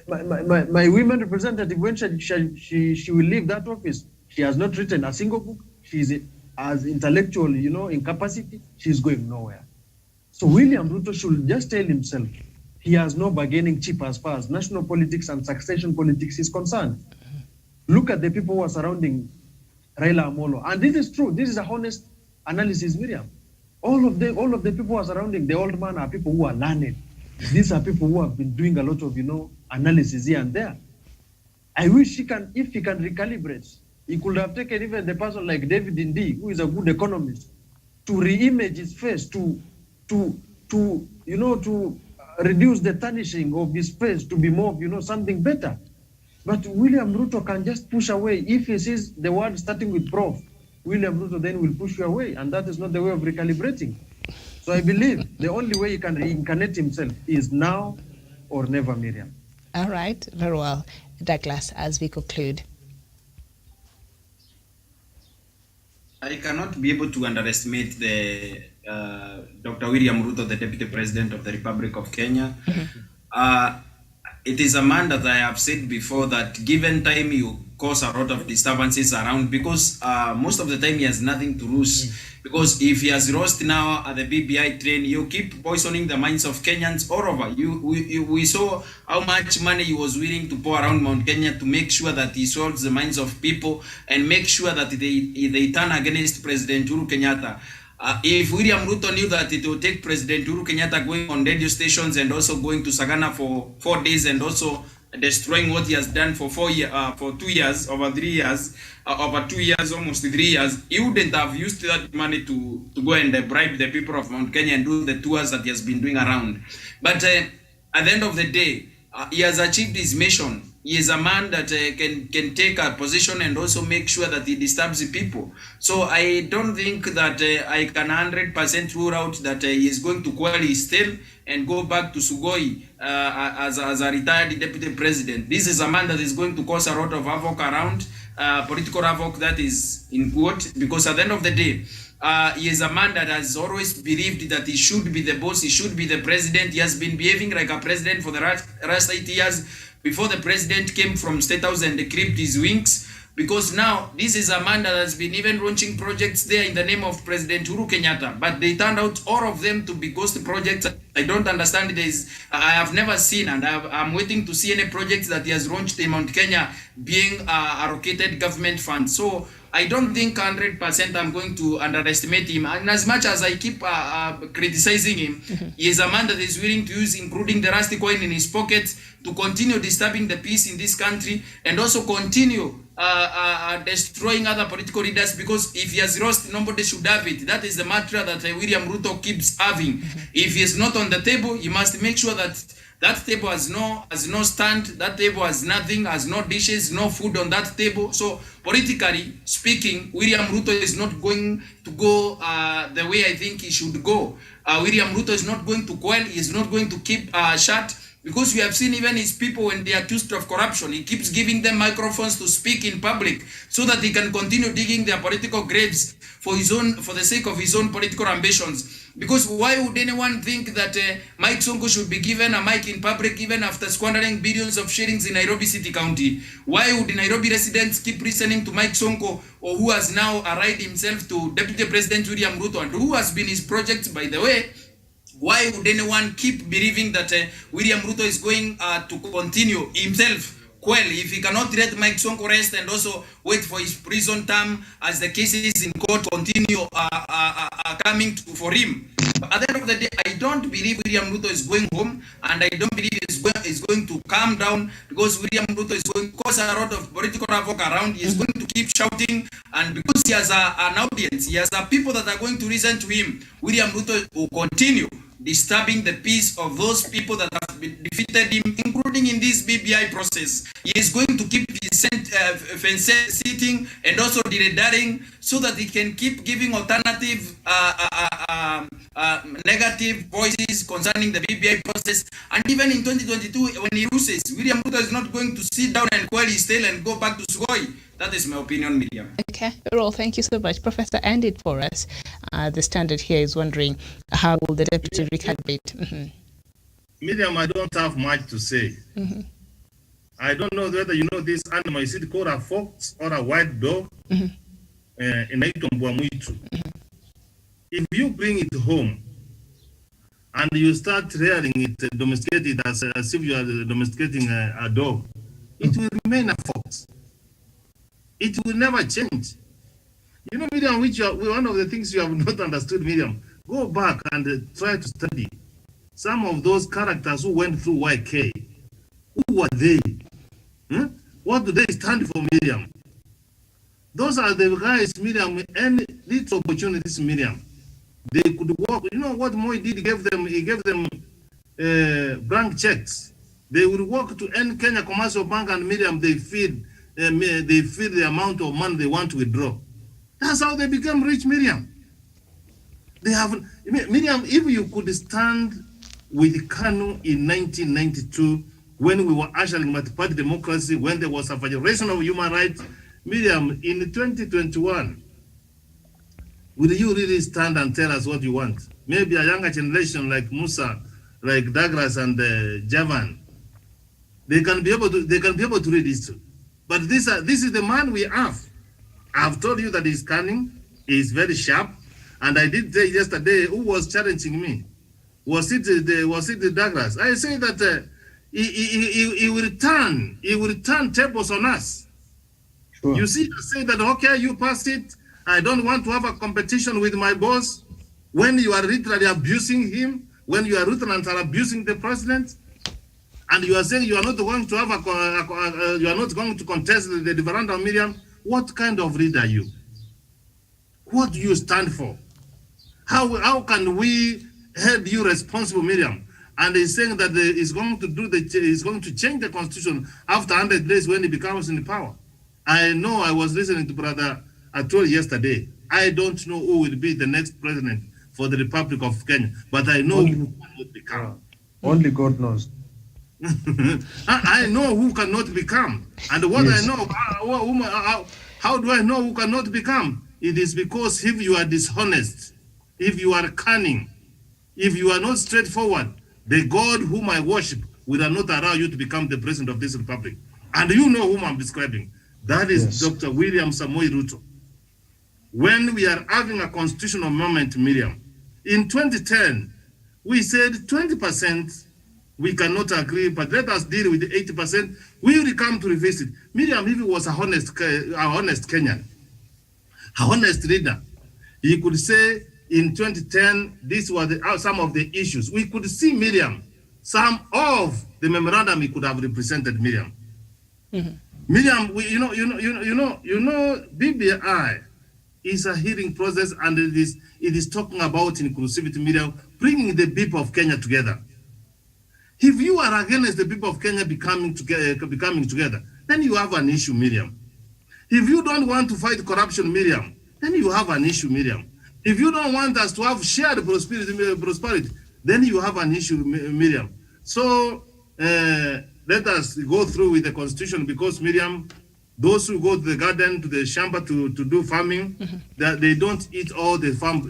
Speaker 4: women representative, when she will leave that office, she has not written a single book. She is as intellectual, incapacity. She's going nowhere. So William Ruto should just tell himself he has no bargaining chip as far as national politics and succession politics is concerned. Look at the people who are surrounding Raila Amolo. And this is true. This is a honest analysis, Miriam. All of the people who are surrounding the old man are people who are learned. These are people who have been doing a lot of, analysis here and there. I wish if he can recalibrate, he could have taken even the person like David Ndii, who is a good economist, to re-image his face, to reduce the tarnishing of his face to be more of, something better. But William Ruto can just push away. If he sees the word starting with prof, William Ruto then will push you away, and that is not the way of recalibrating. So I believe the only way he can reincarnate himself is now or never, Miriam.
Speaker 2: All right, very well. Douglas, as we conclude.
Speaker 3: I cannot be able to underestimate the Dr. William Ruto, the Deputy President of the Republic of Kenya. it is a man that I have said before that given time you cause a lot of disturbances around, because most of the time he has nothing to lose. Because if he has lost now at the BBI train, you keep poisoning the minds of Kenyans all over. We saw how much money he was willing to pour around Mount Kenya to make sure that he solves the minds of people and make sure that they turn against President Uhuru Kenyatta. If William Ruto knew that it would take President Uhuru Kenyatta going on radio stations and also going to Sagana for 4 days and also destroying what he has done for 2 years, over 3 years, over 2 years, almost 3 years, he wouldn't have used that money to go and bribe the people of Mount Kenya and do the tours that he has been doing around. But at the end of the day, he has achieved his mission. He is a man that can take a position and also make sure that he disturbs the people. So I don't think that I can 100% rule out that he is going to quell his tail and go back to Sugoi as a retired deputy president. This is a man that is going to cause a lot of havoc around, political havoc that is in quote, because at the end of the day, he is a man that has always believed that he should be the boss, he should be the president. He has been behaving like a president for the last 8 years before the president came from State House and clipped his wings. Because now this is a man that has been even launching projects there in the name of President Uhuru Kenyatta, but they turned out all of them to be ghost projects. I don't understand it. I have never seen, and I'm waiting to see any projects that he has launched in Mount Kenya being allocated government funds. So I don't think 100% I'm going to underestimate him. And as much as I keep criticizing him, he is a man that is willing to use, including the rusty coin in his pocket, to continue disturbing the peace in this country and also continue destroying other political leaders, because if he has lost, nobody should have it. That is the mantra that William Ruto keeps having. If he is not on the table, he must make sure that that table has no stand, that table has nothing, has no dishes, no food on that table. So politically speaking, William Ruto is not going to go the way I think he should go. William Ruto is not going to quell, he is not going to keep shut. Because we have seen even his people, when they are accused of corruption, he keeps giving them microphones to speak in public so that he can continue digging their political graves for the sake of his own political ambitions. Because why would anyone think that Mike Sonko should be given a mic in public even after squandering billions of shillings in Nairobi City County? Why would Nairobi residents keep listening to Mike Sonko, or who has now allied himself to Deputy President William Ruto, and who has been his project, by the way? Why would anyone keep believing that William Ruto is going to continue himself quell if he cannot let Mike Sonko rest and also wait for his prison term as the cases in court continue coming for him? But at the end of the day, I don't believe William Ruto is going home, and I don't believe he's going to calm down, because William Ruto is going to cause a lot of political havoc around. He's going to keep shouting, and because he has an audience, he has people that are going to listen to him, William Ruto will continue disturbing the peace of those people that have defeated him, including in this BBI process. He is going to keep sitting and also daring so that he can keep giving alternative negative voices concerning the BBI process. And even in 2022, when he loses, William Ruto is not going to sit down and quell his tail and go back to Sugoi. That is my opinion, Miriam.
Speaker 2: Okay, Errol, thank you so much. Professor, end it for us. The Standard here is wondering, how will the deputy recalibrate?
Speaker 6: Miriam, I don't have much to say. I don't know whether you know this animal. Is it called a fox or a white dog? In Itombwamuitu. If you bring it home and you start rearing it, domesticate it as if you are domesticating a dog, it will remain a fox. It will never change. You know, Miriam, one of the things you have not understood, Miriam, go back and try to study some of those characters who went through YK. Who were they? What do they stand for, Miriam? Those are the guys, Miriam, any little opportunities, Miriam. They could work. You know what Moi did? He gave them blank checks. They would work to end Kenya Commercial Bank, and Miriam, they feed the amount of money they want to withdraw. That's how they became rich, Miriam. They have, Miriam, if you could stand with KANU in 1992, when we were ushering multi-party democracy, when there was a violation of human rights, Miriam, in 2021, will you really stand and tell us what you want? Maybe a younger generation like Musa, like Douglas and Javan, they can be able to read history. But this is the man we have. I've told you that he's cunning, he's very sharp, and I did say yesterday who was challenging me. Was it the Douglas? I say that he will turn tables on us.
Speaker 4: Sure.
Speaker 6: You see, I say that okay, you passed it. I don't want to have a competition with my boss. When you are literally abusing him, when you are literally abusing the president, and you are saying you are not going to have you are not going to contest the referendum, Miriam, what kind of leader are you? What do you stand for? How can we hold you responsible, Miriam? And he's saying that he's going to change the constitution after 100 days when he becomes in power. I know. I was listening to Brother Atwoli yesterday. I don't know who will be the next president for the Republic of Kenya, but I know who cannot become.
Speaker 4: Only God knows.
Speaker 6: I know who cannot become, and what
Speaker 4: Yes.
Speaker 6: I know, how do I know who cannot become? It is because if you are dishonest, if you are cunning, if you are not straightforward, the God whom I worship will not allow you to become the president of this republic. And you know whom I'm describing. That is
Speaker 4: Yes.
Speaker 6: Dr. William Samoei Ruto. When we are having a constitutional moment, Miriam, in 2010, we said 20% we cannot agree, but let us deal with the 80%. We will come to revisit. Miriam, if he was a honest Kenyan, a honest leader, he could say in 2010, these were some of the issues. We could see, Miriam, some of the memorandum he could have represented, Miriam.
Speaker 2: Mm-hmm.
Speaker 6: Miriam, BBI is a hearing process, and it is talking about inclusivity, Miriam, bringing the people of Kenya together. If you are against the people of Kenya becoming together, then you have an issue, Miriam. If you don't want to fight corruption, Miriam, then you have an issue, Miriam. If you don't want us to have shared prosperity, then you have an issue, Miriam. So let us go through with the constitution, because, Miriam, those who go to the garden, to the shamba to do farming, that they don't eat all the farm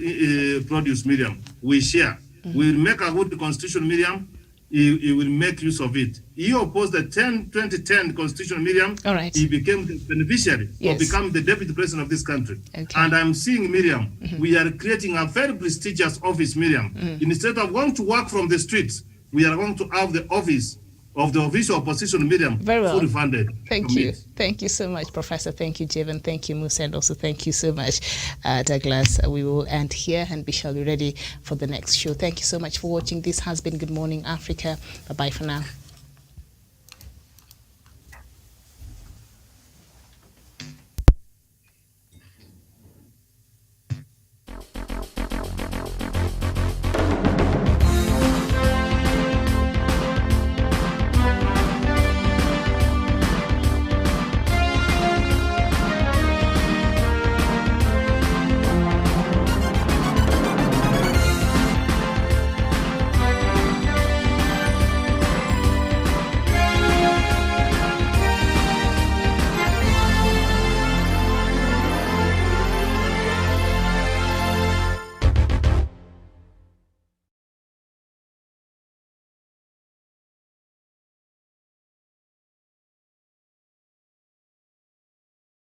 Speaker 6: produce, Miriam. We share. We will make a good constitution, Miriam. He will make use of it. He opposed the 2010 constitution, Miriam.
Speaker 2: All right.
Speaker 6: He became the beneficiary
Speaker 2: Yes.
Speaker 6: of becoming the deputy president of this country.
Speaker 2: Okay.
Speaker 6: And I'm seeing, Miriam, we are creating a very prestigious office, Miriam. Instead of going to work from the streets, we are going to have the office of the official opposition, Miriam,
Speaker 2: Very well.
Speaker 6: fully funded.
Speaker 2: Thank
Speaker 6: from
Speaker 2: you.
Speaker 6: it.
Speaker 2: Thank you so much, Professor. Thank you, Javen. Thank you, Musa. And also thank you so much, Douglas. We will end here and we shall be ready for the next show. Thank you so much for watching. This has been Good Morning Africa. Bye-bye for now.